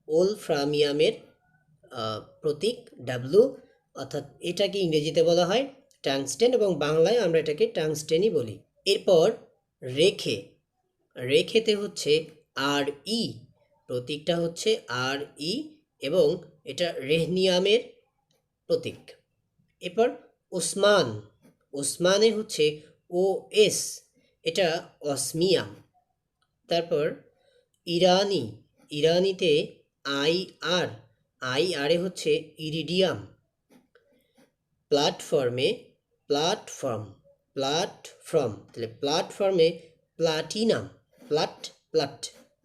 ওলফ্রামিয়ামের প্রতীক ডাব্লু, অর্থাৎ এটাকে ইংরেজিতে বলা হয় টাংস্টেন, এবং বাংলায় আমরা এটাকে টাংস্টেনই বলি। এরপর রেখেতে হচ্ছে RE, প্রতীকটা হচ্ছে RE, এবং এটা রেহনিয়ামের প্রতীক। এরপর ওসমানে হচ্ছে OS, এটা অসমিয়াম। তারপর ইরানিতে IR এ হচ্ছে ইরিডিয়াম। প্ল্যাটফর্ম, তাহলে প্ল্যাটফর্মে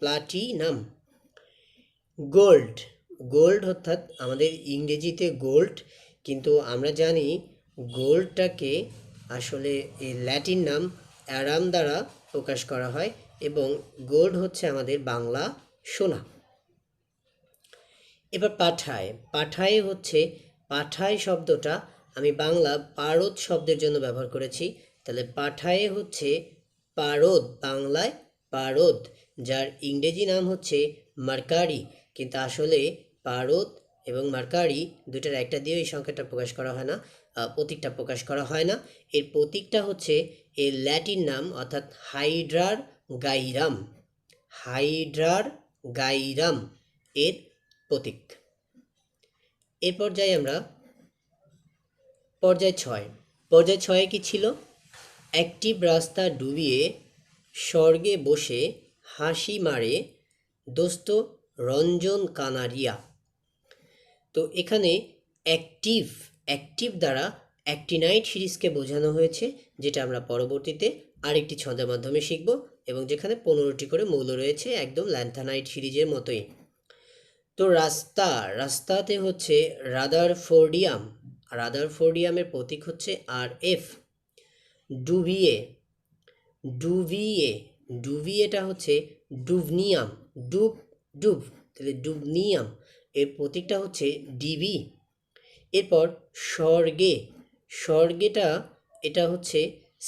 প্লাটিনাম। গোল্ড অর্থাৎ আমাদের ইংরেজিতে গোল্ড, কিন্তু আমরা জানি গোল্ডটাকে আসলে এই ল্যাটিন নাম অ্যারাম দ্বারা প্রকাশ করা হয়, এবং গোল্ড হচ্ছে আমাদের বাংলা সোনা। এবার পাঠায় শব্দটা আমি বাংলা পারদ শব্দের জন্য ব্যবহার করেছি। তাহলে পাঠায়ে হচ্ছে পারদ, বাংলায় পারদ, যার ইংরেজি নাম হচ্ছে মার্কারি, কিন্তু আসলে পারদ এবং মার্কারি দুটার একটা দিয়ে এই সংখ্যাটা প্রকাশ করা হয় না, প্রতীকটা প্রকাশ করা হয় না। এর প্রতীকটা হচ্ছে এর ল্যাটিন নাম, অর্থাৎ হাইড্রার গাইরাম এর প্রতীক। এরপর যাই আমরা পর্যায় 6 কি ছিল? অ্যাক্টিভ রাস্তা ডুবিয়ে স্বর্গে বসে হাসি মারে দোস্ত রঞ্জন কানারিয়া। তো এখানে অ্যাক্টিভ দ্বারা অ্যাক্টিনাইট সিরিজকে বোঝানো হয়েছে, যেটা আমরা পরবর্তীতে আরেকটি ছন্দের মাধ্যমে শিখব, এবং যেখানে 15টি করে মৌল রয়েছে, একদম ল্যান্থানাইট সিরিজের মতোই। তো রাস্তাতে হচ্ছে রাদারফোর্ডিয়ামের প্রতীক হচ্ছে RF। ডুভিয়েটা হচ্ছে ডুভনিয়াম, তাহলে ডুভনিয়াম এর প্রতীকটা হচ্ছে DB। এরপর স্বর্গেটা এটা হচ্ছে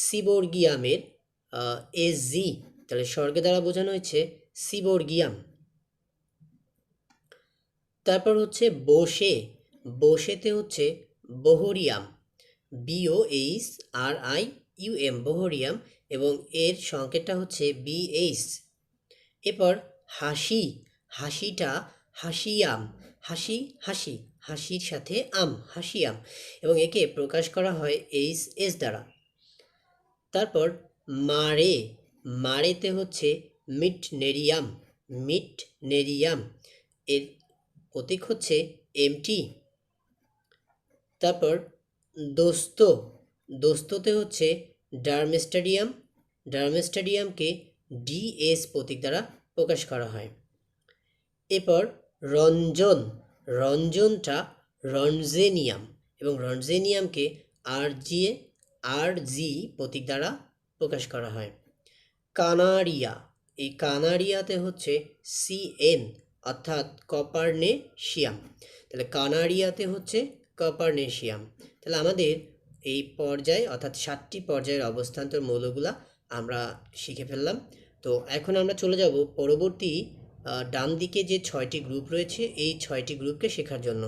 সিবর্গিয়ামের SG, তাহলে স্বর্গে দ্বারা বোঝানো হয়েছে সিবর্গিয়াম। তারপর হচ্ছে বসেতে হচ্ছে বহরিয়াম, BOHRIUM, বহরিয়াম, এবং এর সংকেতটা হচ্ছে BH। এরপর হাসিটা হাসিয়াম, হাসির সাথে হাসিয়াম, এবং একে প্রকাশ করা হয় HS দ্বারা। তারপর মারেতে হচ্ছে মিটনেরিয়াম, এর প্রতীক হচ্ছে MT। তারপর দোস্ততে হচ্ছে ডার্মেস্টাডিয়ামকে DS প্রতীক দ্বারা প্রকাশ করা হয়। এরপর রঞ্জনটা রনজেনিয়াম, এবং রনজেনিয়ামকে RG প্রতীক দ্বারা প্রকাশ করা হয়। এই কানারিয়াতে হচ্ছে CN, অর্থাৎ কপারনেশিয়াম, তাহলে কানারিয়াতে হচ্ছে কপারনেশিয়াম। তাহলে আমাদের এই পর্যায়ে, অর্থাৎ 7টি পর্যায়ের অবস্থান্তর মৌলগুলা আমরা শিখে ফেললাম। তো এখন আমরা চলে যাব পরবর্তী ডান দিকে যে 6টি গ্রুপ রয়েছে, এই 6টি গ্রুপকে শেখার জন্য।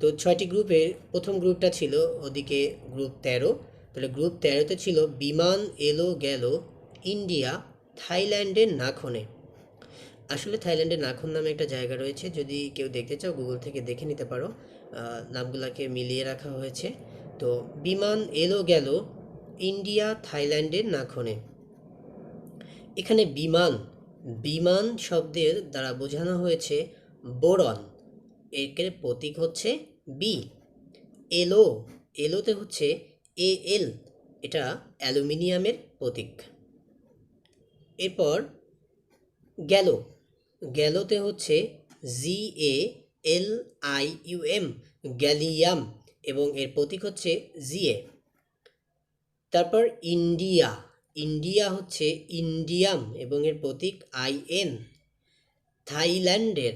তো 6টি গ্রুপের প্রথম গ্রুপটা ছিল ওদিকে গ্রুপ 13। তাহলে গ্রুপ 13তে ছিল বিমান এলো গেল ইন্ডিয়া থাইল্যান্ডের নাখনে। আসলে থাইল্যান্ডে নাখন নামে একটা জায়গা রয়েছে, যদি কেউ দেখতে চাও গুগল থেকে দেখে নিতে পারো, নামগুলোকে মিলিয়ে রাখা হয়েছে। তো বিমান এলো গেল ইন্ডিয়া থাইল্যান্ডের নাখনে। এখানে বিমান বিমান শব্দের দ্বারা বোঝানো হয়েছে বোরন, এর প্রতীক হচ্ছে বি। এলো এলোতে হচ্ছে এল, এটা অ্যালুমিনিয়ামের প্রতীক। এরপর গেল গেলোতে হচ্ছে GALIUM, গ্যালিয়াম, এবং এর প্রতীক হচ্ছে GA। তারপর ইন্ডিয়া ইন্ডিয়া হচ্ছে ইন্ডিয়াম এবং এর প্রতীক IN। থাইল্যান্ডের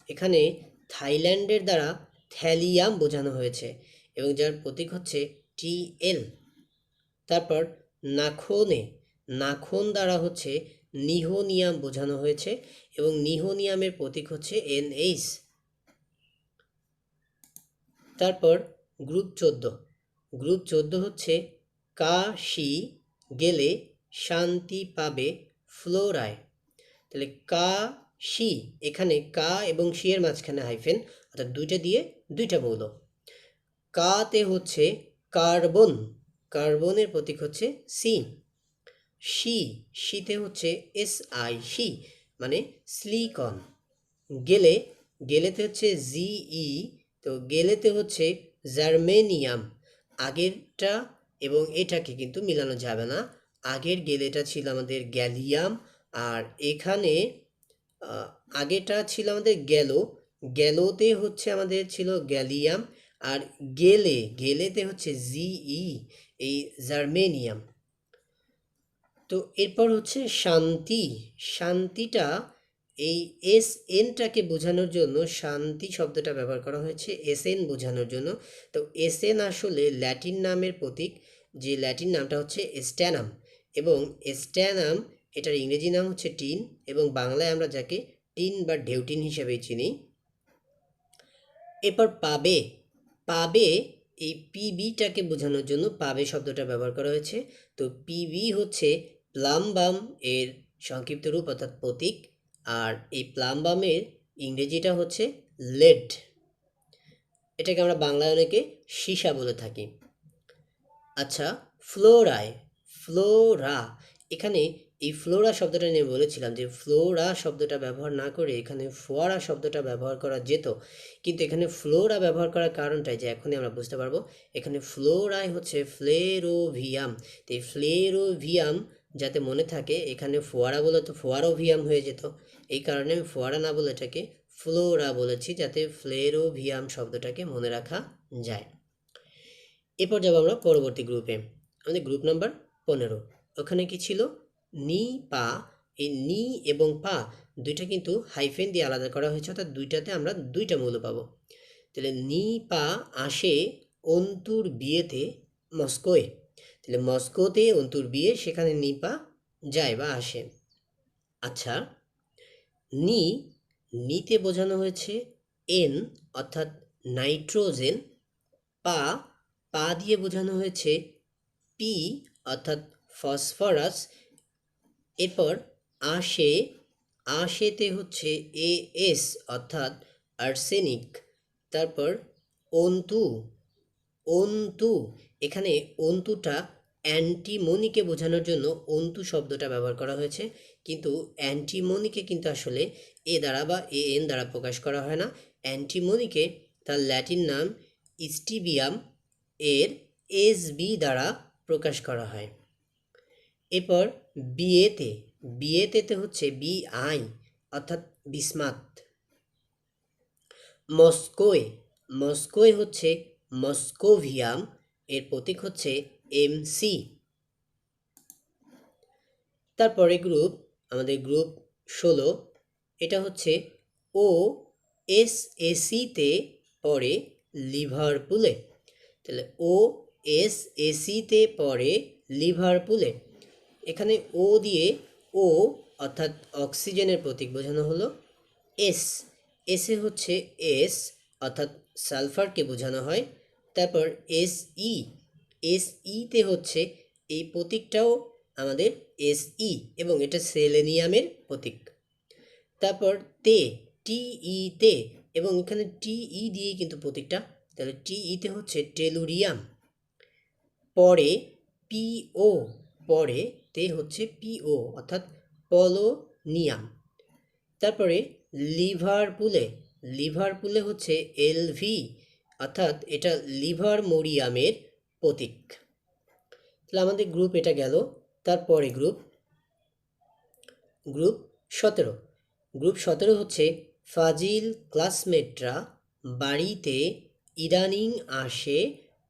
এখানে থাইল্যান্ডের দ্বারা থ্যালিয়াম বোঝানো হয়েছে এবং যার প্রতীক হচ্ছে TL। তারপর নাখনে নাখন দ্বারা হচ্ছে নিহোনিয়াম বোঝানো হয়েছে এবং নিহোনিয়ামের প্রতীক হচ্ছে NH। তারপর গ্রুপ 14 হচ্ছে কাশি গেলে শান্তি পাবে ফ্লোরায়। তাহলে কাশি, এখানে কা এবং শি এর মাঝখানে হাইফেন, অর্থাৎ দুইটা দিয়ে দুইটা মৌল। কাতে হচ্ছে কার্বন, কার্বনের প্রতীক হচ্ছে সি। শীতে হচ্ছে SI, মানে সিলিকন। গেলেতে হচ্ছে GE, তো গেলেতে হচ্ছে জার্মেনিয়াম। আগেরটা এবং এটাকে কিন্তু মিলানো যাবে না, আগের গেলেটা ছিল আমাদের গ্যালিয়াম, আর এখানে আগেটা ছিল আমাদের গেলোতে হচ্ছে আমাদের ছিল গ্যালিয়াম, আর গেলেতে হচ্ছে GE, এই জার্মেনিয়াম। তো এরপর হচ্ছে শান্তিটা এই SNটাকে বোঝানোর জন্য শান্তি শব্দটা ব্যবহার করা হয়েছে SN বোঝানোর জন্য। তো SN আসলে ল্যাটিন নামের প্রতীক, যে ল্যাটিন নামটা হচ্ছে স্ট্যানাম, এবং স্ট্যানাম এটার ইংরেজি নাম হচ্ছে টিন, এবং বাংলায় আমরা যাকে টিন বা ঢেউটিন হিসেবেই চিনি। এরপর পাবে এই পিবিটাকে বোঝানোর জন্য পাবে শব্দটা ব্যবহার করা হয়েছে। তো পিবি হচ্ছে প্লামবাম এর সংক্ষিপ্ত রূপ অর্থাৎ প্রতীক, আর এই প্লামবামের ইংরেজিটা হচ্ছে লেড, এটাকে আমরা বাংলায় অনেকে সীসা বলে থাকি। আচ্ছা, ফ্লোরা, এখানে এই ফ্লোরা শব্দটা নিয়ে বলেছিলাম যে ফ্লোরা শব্দটা ব্যবহার না করে এখানে ফোয়ারা শব্দটা ব্যবহার করা যেত, কিন্তু এখানে ফ্লোরা ব্যবহার করার কারণটাই যে এখনই আমরা বুঝতে পারবো। এখানে ফ্লোরাই হচ্ছে ফ্লেরোভিয়াম, তো এই ফ্লেরোভিয়াম যাতে মনে থাকে, এখানে ফোয়ারা বলে তো ফোয়ারোভিয়াম হয়ে যেত, এই কারণে আমি ফোয়ারা না বলে এটাকে ফ্লোরা বলেছি, যাতে ফ্লেরোভিয়াম শব্দটাকে মনে রাখা যায়। এরপর যাব আমরা পরবর্তী গ্রুপে, আমাদের গ্রুপ নাম্বার 15। ওখানে কি ছিল? নি পা, এই নি এবং পা দুইটা কিন্তু হাইফেন দিয়ে আলাদা করা হয়েছে, অর্থাৎ দুইটাতে আমরা দুইটা মৌল পাবো। তাহলে নি পা আসে অন্তুর বিয়েতে মস্কোয়, তাহলে মস্কোতে অন্তুর বিয়ে, সেখানে নি পা যায় বা আসে। আচ্ছা, নিতে বোঝানো হয়েছে N অর্থাৎ নাইট্রোজেন। পা দিয়ে বোঝানো হয়েছে P অর্থাৎ ফসফরাস। এরপর আশেতে হচ্ছে AS অর্থাৎ আর্সেনিক। তারপর অন্তু, এখানে অন্তুটা অ্যান্টিমনিকে বোঝানোর জন্য অন্তু শব্দটা ব্যবহার করা হয়েছে, কিন্তু অ্যান্টিমনিকে কিন্তু আসলে এ দ্বারা বা AN দ্বারা প্রকাশ করা হয় না। অ্যান্টিমনিকে তার ল্যাটিন নাম স্টিবিয়াম এর SB দ্বারা প্রকাশ করা হয়। এরপর বিয়েতে হচ্ছে BI অর্থাৎ বিসমাত। মস্কোয় হচ্ছে মস্কোভিয়াম, এর প্রতীক হচ্ছে MC। তারপরে আমাদের গ্রুপ 16, এটা হচ্ছে OSACতে পড়ে লিভারপুলে, তাহলে OSACতে পড়ে লিভারপুলে। এখানে ও অর্থাৎ অক্সিজেনের প্রতীক বোঝানো হলো এসে হচ্ছে S অর্থাৎ সালফারকে বোঝানো হয়। তারপর এসই, এসইতে হচ্ছে এই প্রতীকটাও আমাদের এসই এবং এটা সেলেনিয়ামের প্রতীক। তারপর তে, টিইতে, এবং এখানে টিই দিয়ে কিন্তু প্রতীকটা, তাহলে টিইতে হচ্ছে টেলুরিয়াম। পরে পিও, পরে তে হচ্ছে পিও অর্থাৎ পলোনিয়াম। তারপরে লিভারপুলে, লিভারপুলে হচ্ছে এলভি অর্থাৎ এটা লিভার মোরিয়ামের প্রতীক। তাহলে আমাদের গ্রুপ এটা গেল। তারপরে গ্রুপ গ্রুপ 17, গ্রুপ 17 হচ্ছে ফাজিল ক্লাসমেটরা বাড়িতে ইদানিং আসে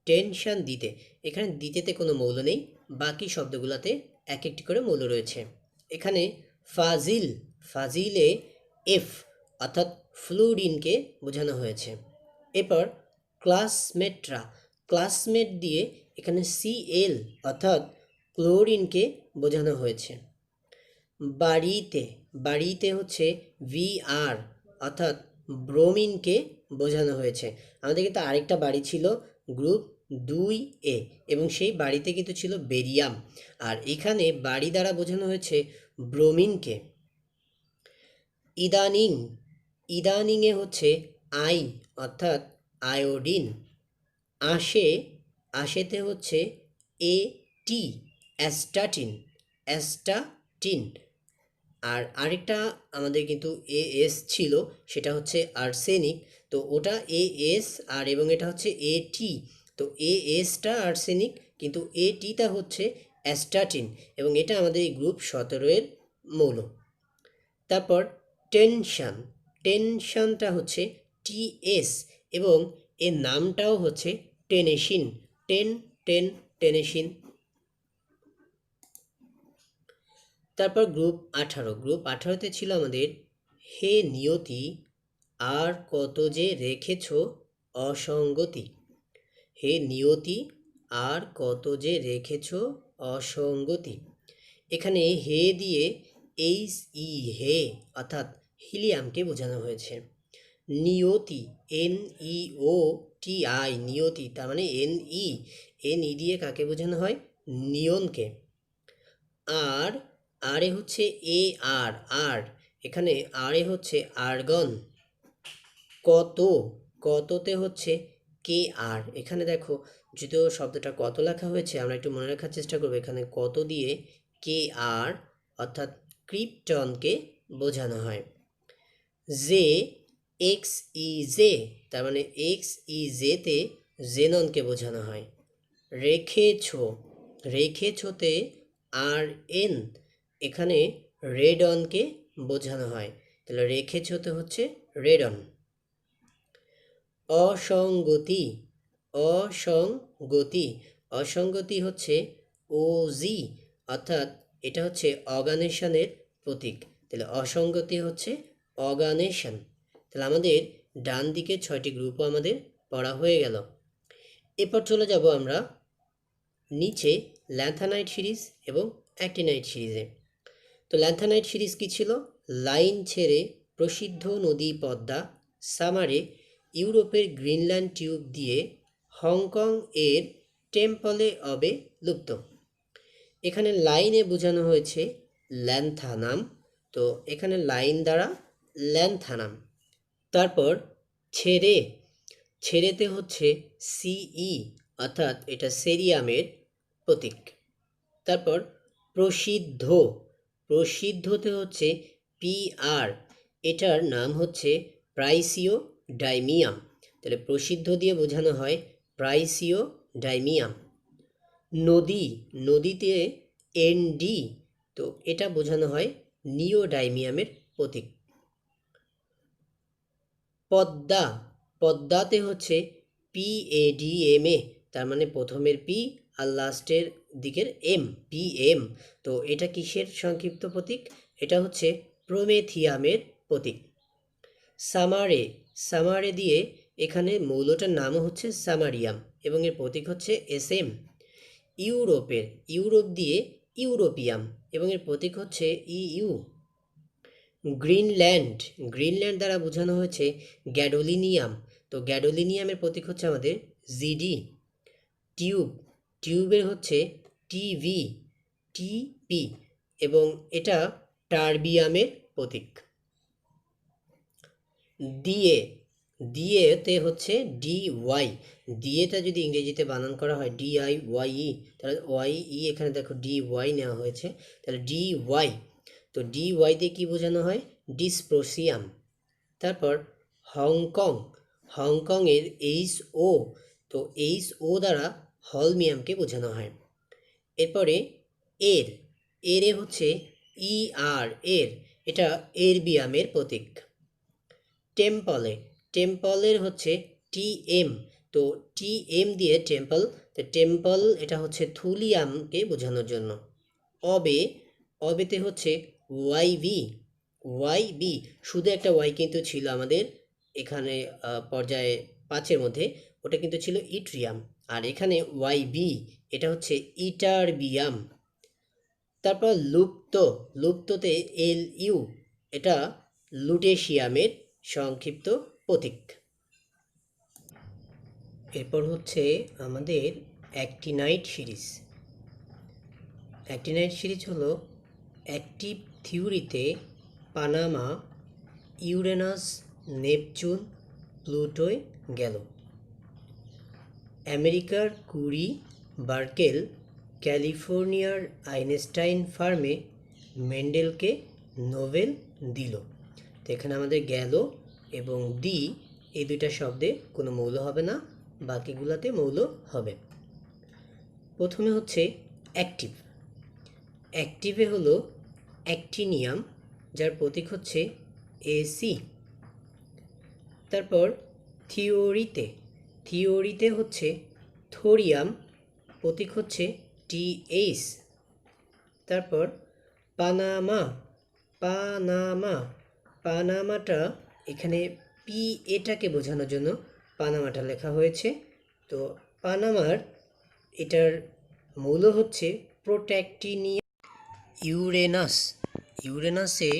টেনশন দিতে। এখানে দিতেতে কোনো মৌল নেই, বাকি শব্দগুলোতে এক একটি করে মৌল রয়েছে। এখানে ফাজিল, ফাজিলে এফ অর্থাৎ ফ্লুরিনকে বোঝানো হয়েছে। এরপর ক্লাসমেটরা, ক্লাসমেট দিয়ে এখানে সিএল অর্থাৎ ক্লোরিনকে বোঝানো হয়েছে। বাড়িতে, বাড়িতে হচ্ছে ভিআর অর্থাৎ ব্রোমিনকে বোঝানো হয়েছে। আমাদের কিন্তু আরেকটা বাড়ি ছিল গ্রুপ 2A এবং সেই বাড়িতে কিন্তু ছিল বেরিয়াম, আর এখানে বাড়ি দ্বারা বোঝানো হয়েছে ব্রোমিনকে। ইদানিং, ইদানিংয়ে হচ্ছে আই অর্থাৎ আয়োডিন। আসে, আশেতে হচ্ছে এটি অ্যাস্টাটিন, অ্যাস্টাটিন। আর আরেকটা আমাদের কিন্তু এএস ছিল, সেটা হচ্ছে আর্সেনিক, তো ওটা এএস আর এবং এটা হচ্ছে এটি, তো এএসটা আর্সেনিক কিন্তু এটিটা হচ্ছে অ্যাস্টাটিন এবং এটা আমাদের এই গ্রুপ 17 এর মৌল। তারপর টেনশন, টেনশনটা হচ্ছে টিএস এবং এর নামটাও হচ্ছে টেনেসিন, টেনেসিন। তারপর গ্রুপ 18, গ্রুপ 18তে ছিল আমাদের হে নিয়তি আর কত যে রেখেছ অসঙ্গতি, হে নিয়তি আর কত যে রেখেছ অসঙ্গতি। এখানে হে দিয়ে এইচ ই হে অর্থাৎ হিলিয়ামকে বোঝানো হয়েছে। নিয়তি N E O T I, নিয়তি তার মানে এন ই দিয়ে কাকে বোঝানো হয়? নিয়নকে। আর আরে হচ্ছে এ আর, আর এখানে আরে হচ্ছে আর্গন। কত, কততে হচ্ছে কে আর, এখানে দেখো যদিও শব্দটা কত লেখা হয়েছে আমরা একটু মনে রাখার চেষ্টা করবো। এখানে কত দিয়ে কে আর অর্থাৎ ক্রিপ্টনকে বোঝানো হয়। জে এক্স ই জে তার মানে এক্স ই জেতে জেননকে বোঝানো হয়। রেখেছ, রেখেছোতে আর এন এখানে রেডনকে বোঝানো হয়, তাহলে রেখেছোতে হচ্ছে রেডন। অসঙ্গতি, অসঙ্গতি, অসঙ্গতি হচ্ছে ওজি অর্থাৎ এটা হচ্ছে অর্গানেশনের প্রতীক, তাহলে অসঙ্গতি হচ্ছে অর্গানেশন। তাহলে আমাদের ডান দিকে 6টি গ্রুপও আমাদের পড়া হয়ে গেল। এরপর চলে যাব আমরা নিচে ল্যান্থানাইট সিরিজ এবং অ্যাক্টিনাইট সিরিজে। তো ল্যান্থানাইট সিরিজ কি ছিল? লাইন ছেড়ে প্রসিদ্ধ নদী পদ্মা সামারে ইউরোপের গ্রিনল্যান্ড টিউব দিয়ে হংকং এর টেম্পলে অবে লুপ্ত। এখানে লাইনে বোঝানো হয়েছে ল্যান্থানাম, তো এখানে লাইন দ্বারা ল্যান্থানাম। তারপর ছেড়ে, ছেড়েতে হচ্ছে সিই অর্থাৎ এটা সেরিয়ামের প্রতীক। তারপর প্রসিদ্ধ, প্রসিদ্ধতে হচ্ছে পিআর, এটার নাম হচ্ছে প্রাইসিও ডাইমিয়াম, তাহলে প্রসিদ্ধ দিয়ে বোঝানো হয় প্রাইসিও ডাইমিয়াম। নদী, নদীতে এনডি, তো এটা বোঝানো হয় নিওডাইমিয়ামের প্রতীক। পদ্মা, পদ্মাতে হচ্ছে পিএডিএমএ, তার মানে প্রথমের পি আর লাস্টের দিকের এম, পিএম, তো এটা কিসের সংক্ষিপ্ত প্রতীক? এটা হচ্ছে প্রোমেথিয়ামের প্রতীক। সামারে, সামারে দিয়ে এখানে মৌলটার নামও হচ্ছে সামারিয়াম এবং এর প্রতীক হচ্ছে এসএম। ইউরোপের, ইউরোপ দিয়ে ইউরোপিয়াম এবং এর প্রতীক হচ্ছে ইইউ। গ্রিনল্যান্ড, গ্রিনল্যান্ড দ্বারা বোঝানো হয়েছে গ্যাডোলিনিয়াম, তো তো গ্যাডোলিনিয়ামের প্রতীক হচ্ছে আমাদের জিডি। টিউব, টিউবের হচ্ছে টিভি, টিপি, এবং এটা টারবিয়ামের প্রতীক। ডিএ, ডিএতে হচ্ছে ডিওয়াই, ডিএটা যদি ইংরেজিতে বানান করা হয় DIYE, তাহলে ওয়াই এখানে দেখো ডিওয়াই নেওয়া হয়েছে, তাহলে ডিওয়াই। তো ডিওয়াই দিয়ে কী বোঝানো হয়? ডিসপ্রোসিয়াম। তারপর হংকং, হংকংয়ের HO, তো HO দ্বারা হলমিয়ামকে বোঝানো হয়। এরপরে এর, এরে হচ্ছে ER, এর, এটা এরবিয়ামের প্রতীক। টেম্পলে, টেম্পলের হচ্ছে TM, তো TM দিয়ে টেম্পল, তো টেম্পল এটা হচ্ছে থুলিয়ামকে বোঝানোর জন্য। অবে, অবেতে হচ্ছে ওয়াইবি, ওয়াইবি, শুধু একটা ওয়াই কিন্তু ছিল আমাদের এখানে পর্যায়ে 5-এর মধ্যে, ওটা কিন্তু ছিল ইট্রিয়াম, আর এখানে ওয়াইবি এটা হচ্ছে ইটারবিয়াম। তারপর লুপ্ত, লুপ্ততে LU, এটা লুটেশিয়ামের সংক্ষিপ্ত প্রতীক। এরপর হচ্ছে আমাদের অ্যাক্টিনাইট সিরিজ। অ্যাক্টিনাইট সিরিজ হলো অ্যাক্টিভ থিওরিতে পানামা, ইউরেনাস, নেপচুন, প্লুটোয় গেল। আমেরিকার কুরি, বার্কেল, ক্যালিফোর্নিয়ার আইনস্টাইন ফার্মে মেন্ডেলকে নোবেল দিল। তো এখানে আমাদের গেল এবং দি, এই দুইটা শব্দে কোনো মৌল হবে না, বাকিগুলোতে মৌল হবে। প্রথমে হচ্ছে অ্যাক্টিভ, অ্যাক্টিভে হলো অ্যাক্টিনিয়াম, যার প্রতীক হচ্ছে AC। তারপর থিওরিতে, থিওরিতে হচ্ছে থোরিয়াম, প্রতীক হচ্ছে TH। তারপর পানামা, পানামা, পানামাটা এখানে এটাকে বোঝানোর জন্য পানামাটা লেখা হয়েছে। তো পানামার এটার মৌল হচ্ছে প্রোট্যাক্টিনিয়াম। ইউরেনাস, ইউরেনাসে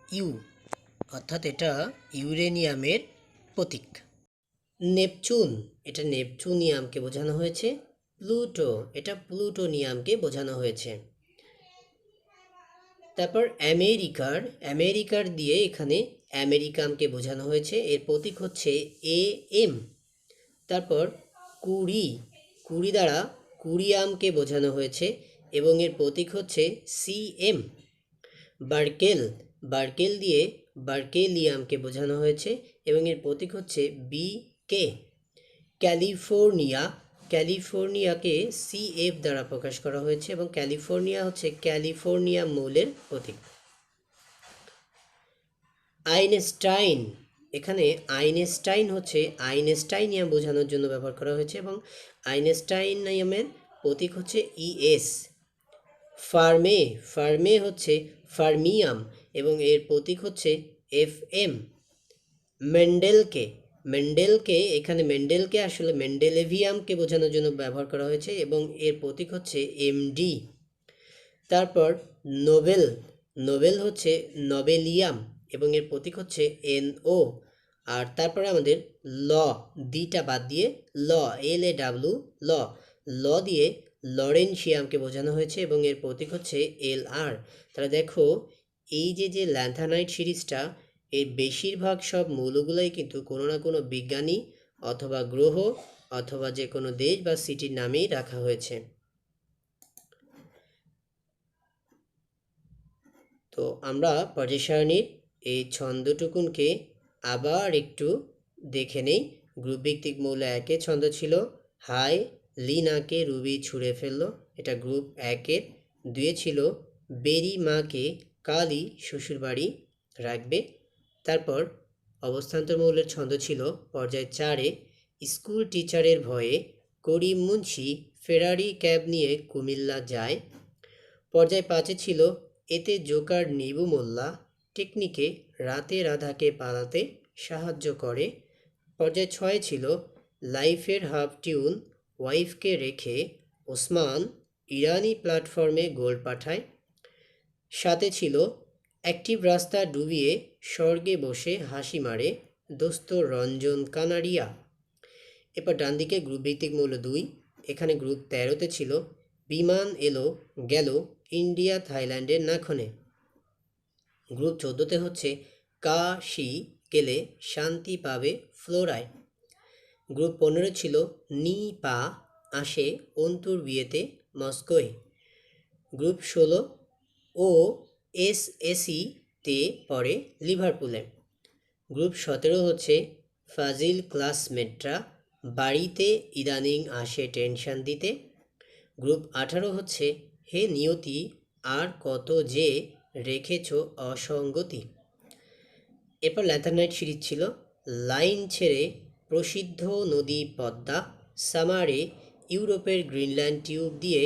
ইউ, অর্থাৎ এটা ইউরেনিয়ামের প্রতীক। নেপচুন, এটা নেপচুনিয়ামকে বোঝানো হয়েছে। প্লুটো, এটা প্লুটোনিয়ামকে বোঝানো হয়েছে। তারপর আমেরিকার, আমেরিকার দিয়ে এখানে আমেরিকামকে বোঝানো হয়েছে, এর প্রতীক হচ্ছে AM। তারপর কুরি, কুরি দ্বারা কুরিয়ামকে বোঝানো হয়েছে এবং এর প্রতীক হচ্ছে CM। বার্কেল, বার্কেল দিয়ে বার্কেলিয়ামকে বোঝানো হয়েছে এবং এর প্রতীক হচ্ছে BK। ক্যালিফোর্নিয়া, ক্যালিফোর্নিয়াকে CF দ্বারা প্রকাশ করা হয়েছে এবং ক্যালিফোর্নিয়া হচ্ছে ক্যালিফোর্নিয়া মৌলের প্রতীক। আইনস্টাইন, এখানে আইনস্টাইন হচ্ছে আইনস্টাইনিয়াম বোঝানোর জন্য ব্যবহার করা হয়েছে এবং আইনস্টাইনিয়ামের প্রতীক হচ্ছে ES। ফার্মে, ফার্মে হচ্ছে ফার্মিয়াম এবং এর প্রতীক হচ্ছে FM। মেন্ডেলকে, মেন্ডেলকে এখানে মেন্ডেলকে আসলে মেন্ডেলেভিয়ামকে বোঝানোর জন্য ব্যবহার করা হয়েছে এবং এর প্রতীক হচ্ছে MD। তারপর নোবেল, নোবেল হচ্ছে নবেলিয়াম এবং এর প্রতীক হচ্ছে NO। আর তারপরে আমাদের ল, দিটা বাদ দিয়ে ল, LAW, ল, ল দিয়ে লরেনশিয়ামকে বোঝানো হয়েছে এবং এর প্রতীক হচ্ছে LR। তাহলে দেখো এই যে ল্যান্থানাইট সিরিজটা, এর বেশিরভাগ সব মৌলগুলোই কিন্তু কোনো না কোনো বিজ্ঞানী অথবা গ্রহ অথবা যে কোনো দেশ বা সিটির নামেই রাখা হয়েছে। তো আমরা পর্যায় সারণীর এই ছন্দটুকুনকে আবার একটু দেখে নেই। গ্রুপ ভিত্তিক মৌল 1-এর ছন্দ ছিল হাই লিনাকে রুবি ছুঁড়ে ফেললো, এটা গ্রুপ 1-এর। 2-এ ছিল বেরি মাকে কালি শ্বশুরবাড়ি রাখবে। তারপর অবস্থান্তর মৌলের ছন্দ ছিল পর্যায় 4-এ স্কুল টিচারের ভয়ে করিম মুন্সি ফেরারি ক্যাব নিয়ে কুমিল্লা যায়। পর্যায় 5-এ ছিল এতে জোকার নিবু মোল্লা টেকনিকে রাতে রাধাকে পালাতে সাহায্য করে। পর্যায় 6-এ ছিল লাইফের হাফ টিউন ওয়াইফকে রেখে ওসমান ইরানি প্ল্যাটফর্মে গোল পাঠায়। 7-এ ছিল অ্যাক্টিভ রাস্তা ডুবিয়ে স্বর্গে বসে হাসি মারে দোস্ত রঞ্জন কানাড়িয়া। এরপর ডান দিকে গ্রুপ ভিত্তিক মৌল 2, এখানে গ্রুপ 13-তে ছিল বিমান এলো গেল ইন্ডিয়া থাইল্যান্ডের নাখনে। গ্রুপ 14-তে হচ্ছে কাশি গেলে শান্তি পাবে ফ্লোরায়। গ্রুপ 15 ছিল নি পা আসে অন্তুর বিয়েতে মস্কোয়। গ্রুপ 16 ও এস এসি তে পড়ে লিভারপুলে। গ্রুপ 17 হচ্ছে ফাজিল ক্লাসমেটরা বাড়িতে ইদানিং আসে টেনশন দিতে। গ্রুপ 18 হচ্ছে হে নিয়তি আর কত যে রেখেছ অসঙ্গতি। এরপর ল্যান্থানাইট সিরিজ ছিল লাইন ছেড়ে প্রসিদ্ধ নদী পদ্মা সামারে ইউরোপের গ্রিনল্যান্ড টিউব দিয়ে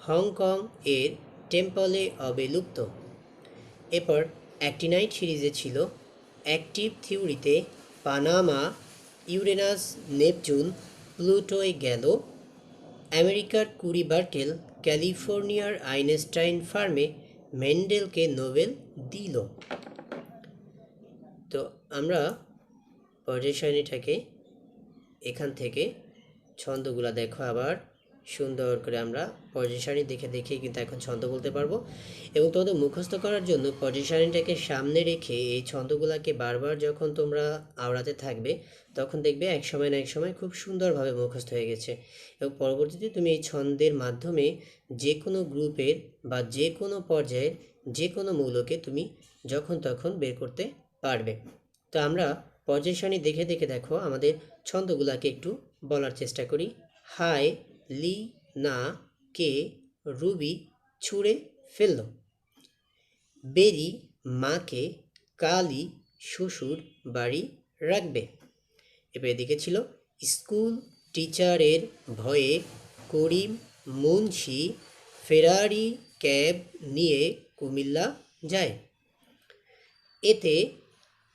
হংকং এর টেম্পলে অবিলুপ্ত। এরপর অ্যাক্টিনাইট সিরিজে ছিল অ্যাক্টিভ থিওরিতে পানামা ইউরেনাস নেপচুন প্লুটোয় গেল, আমেরিকার কুরি বার্কেল ক্যালিফোর্নিয়ার আইনস্টাইন ফার্মে মেন্ডেলকে নোবেল দিল। তো আমরা পর্যায় সারণীটাকে এখান থেকে ছন্দগুলো দেখো আবার সুন্দর করে আমরা পর্যায় সারণী দেখে দেখে কিন্তু এখন ছন্দ বলতে পারবো। এবং তোমাদের মুখস্থ করার জন্য পর্যায় সারণীটাকে সামনে রেখে এই ছন্দগুলোকে বারবার যখন তোমরা আওড়াতে থাকবে তখন দেখবে এক সময় না এক সময় খুব সুন্দরভাবে মুখস্থ হয়ে গেছে। এবং পরবর্তীতে তুমি এই ছন্দের মাধ্যমে যে কোনো গ্রুপের বা যে কোনো পর্যায়ের যে কোনো মৌলকে তুমি যখন তখন বের করতে পারবে। তো আমরা পর্যায় সারণী দেখে দেখে দেখো আমাদের ছন্দগুলোকে একটু বলার চেষ্টা করি। হাই লি না কে রুবি ছুঁড়ে ফেলল, বেরি মাকে কালি শ্বশুর বাড়ি রাখবে। এবার এদিকে ছিল স্কুল টিচারের ভয়ে করিম মুন্সি ফেরারি ক্যাব নিয়ে কুমিল্লা যায়। এতে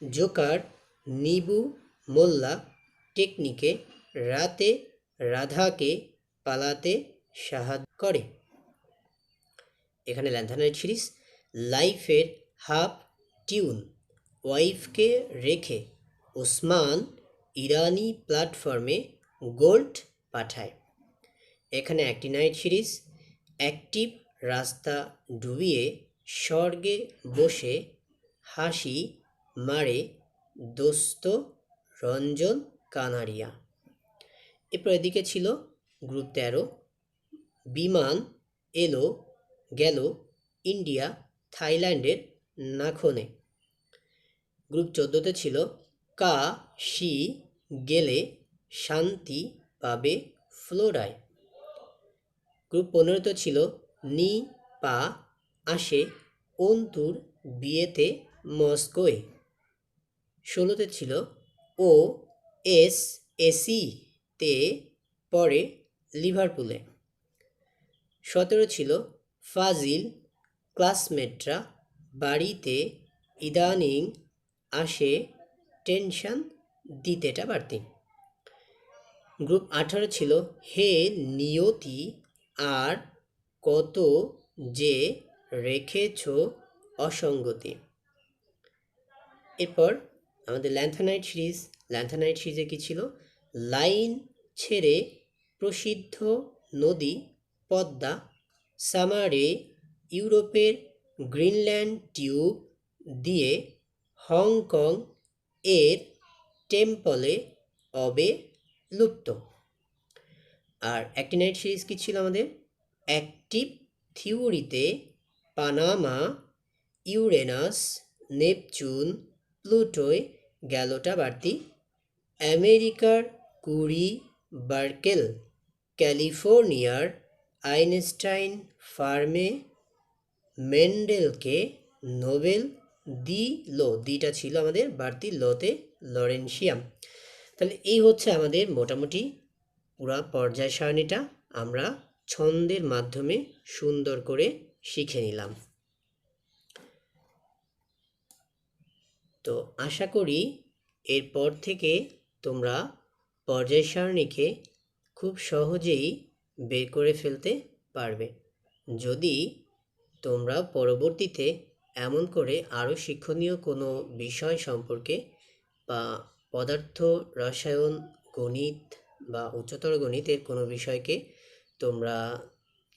জোকার নিবু মোল্লা টেকনিকে রাতে রাধাকে পালাতে সাহায্য করে। এখানে ল্যান্থানাইট সিরিজ লাইফের হাফ টিউন ওয়াইফকে রেখে ওসমান ইরানি প্ল্যাটফর্মে গোল্ড পাঠায়। এখানে অ্যাক্টিনাইট সিরিজ অ্যাক্টিভ রাস্তা ডুবিয়ে স্বর্গে বসে হাসি মারে দোস্ত রঞ্জন কানাড়িয়া। এরপর এদিকে ছিল গ্রুপ 13 বিমান এলো গেল ইন্ডিয়া থাইল্যান্ডের নাখনে। গ্রুপ 14-তে ছিল কা শি গেলে শান্তি পাবে ফ্লোরায়। গ্রুপ 15-তে ছিল নি পা আসে অন্তুর বিয়েতে মস্কোয়। 16-তে ছিল ও এস এসি তে পড়ে লিভারপুলে। 17 ছিল ফাজিল ক্লাসমেটরা বাড়িতে ইদানিং আসে টেনশন দিতেটা বাড়তি। গ্রুপ 18 ছিল হে নিয়তি আর কত যে রেখেছ অসঙ্গতি। এরপর আমাদের ল্যান্থানাইট সিরিজে কি ছিল লাইন ছেড়ে প্রসিদ্ধ নদী পদ্মা সামারে ইউরোপের গ্রিনল্যান্ড টিউব দিয়ে হংকং এর টেম্পলে অবে লুপ্ত। আর অ্যাক্টিনাইট সিরিজ কি ছিল আমাদের অ্যাক্টিভ থিওরিতে পানামা ইউরেনাস নেপচুন প্লুটোয় গেলটা বাড়তি, আমেরিকার কুরি বার্কেল ক্যালিফোর্নিয়ার আইনস্টাইন ফার্মে মেন্ডেলকে নোবেল দিল, দিটা ছিল আমাদের বাড়তি লতে লরেন্সিয়াম। তাহলে এই হচ্ছে আমাদের মোটামুটি পুরা পর্যায় সারণীটা আমরা ছন্দের মাধ্যমে সুন্দর করে শিখে নিলাম। তো আশা করি এরপর থেকে তোমরা পর্যায় সারণীকে খুব সহজেই বের করে ফেলতে পারবে। যদি তোমরা পরবর্তীতে এমন করে আরও শিক্ষণীয় কোনো বিষয় সম্পর্কে বা পদার্থ, রসায়ন, গণিত বা উচ্চতর গণিতের কোনো বিষয়কে তোমরা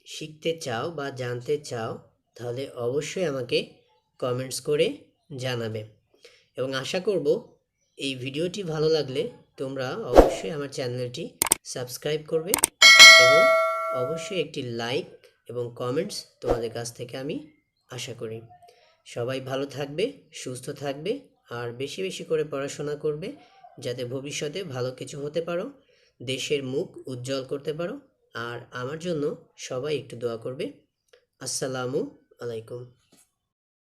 শিখতে চাও বা জানতে চাও, তাহলে অবশ্যই আমাকে কমেন্টস করে জানাবে। এবং আশা করব এই ভিডিওটি ভালো লাগলে তোমরা অবশ্যই আমার চ্যানেলটি সাবস্ক্রাইব করবে এবং অবশ্যই একটি লাইক এবং কমেন্টস তোমাদের কাছ থেকে আমি আশা করি। সবাই ভালো থাকবে, সুস্থ থাকবে আর বেশি বেশি করে পড়াশোনা করবে, যাতে ভবিষ্যতে ভালো কিছু হতে পারো, দেশের মুখ উজ্জ্বল করতে পারো। আর আমার জন্য সবাই একটু দোয়া করবে। আসসালামু আলাইকুম।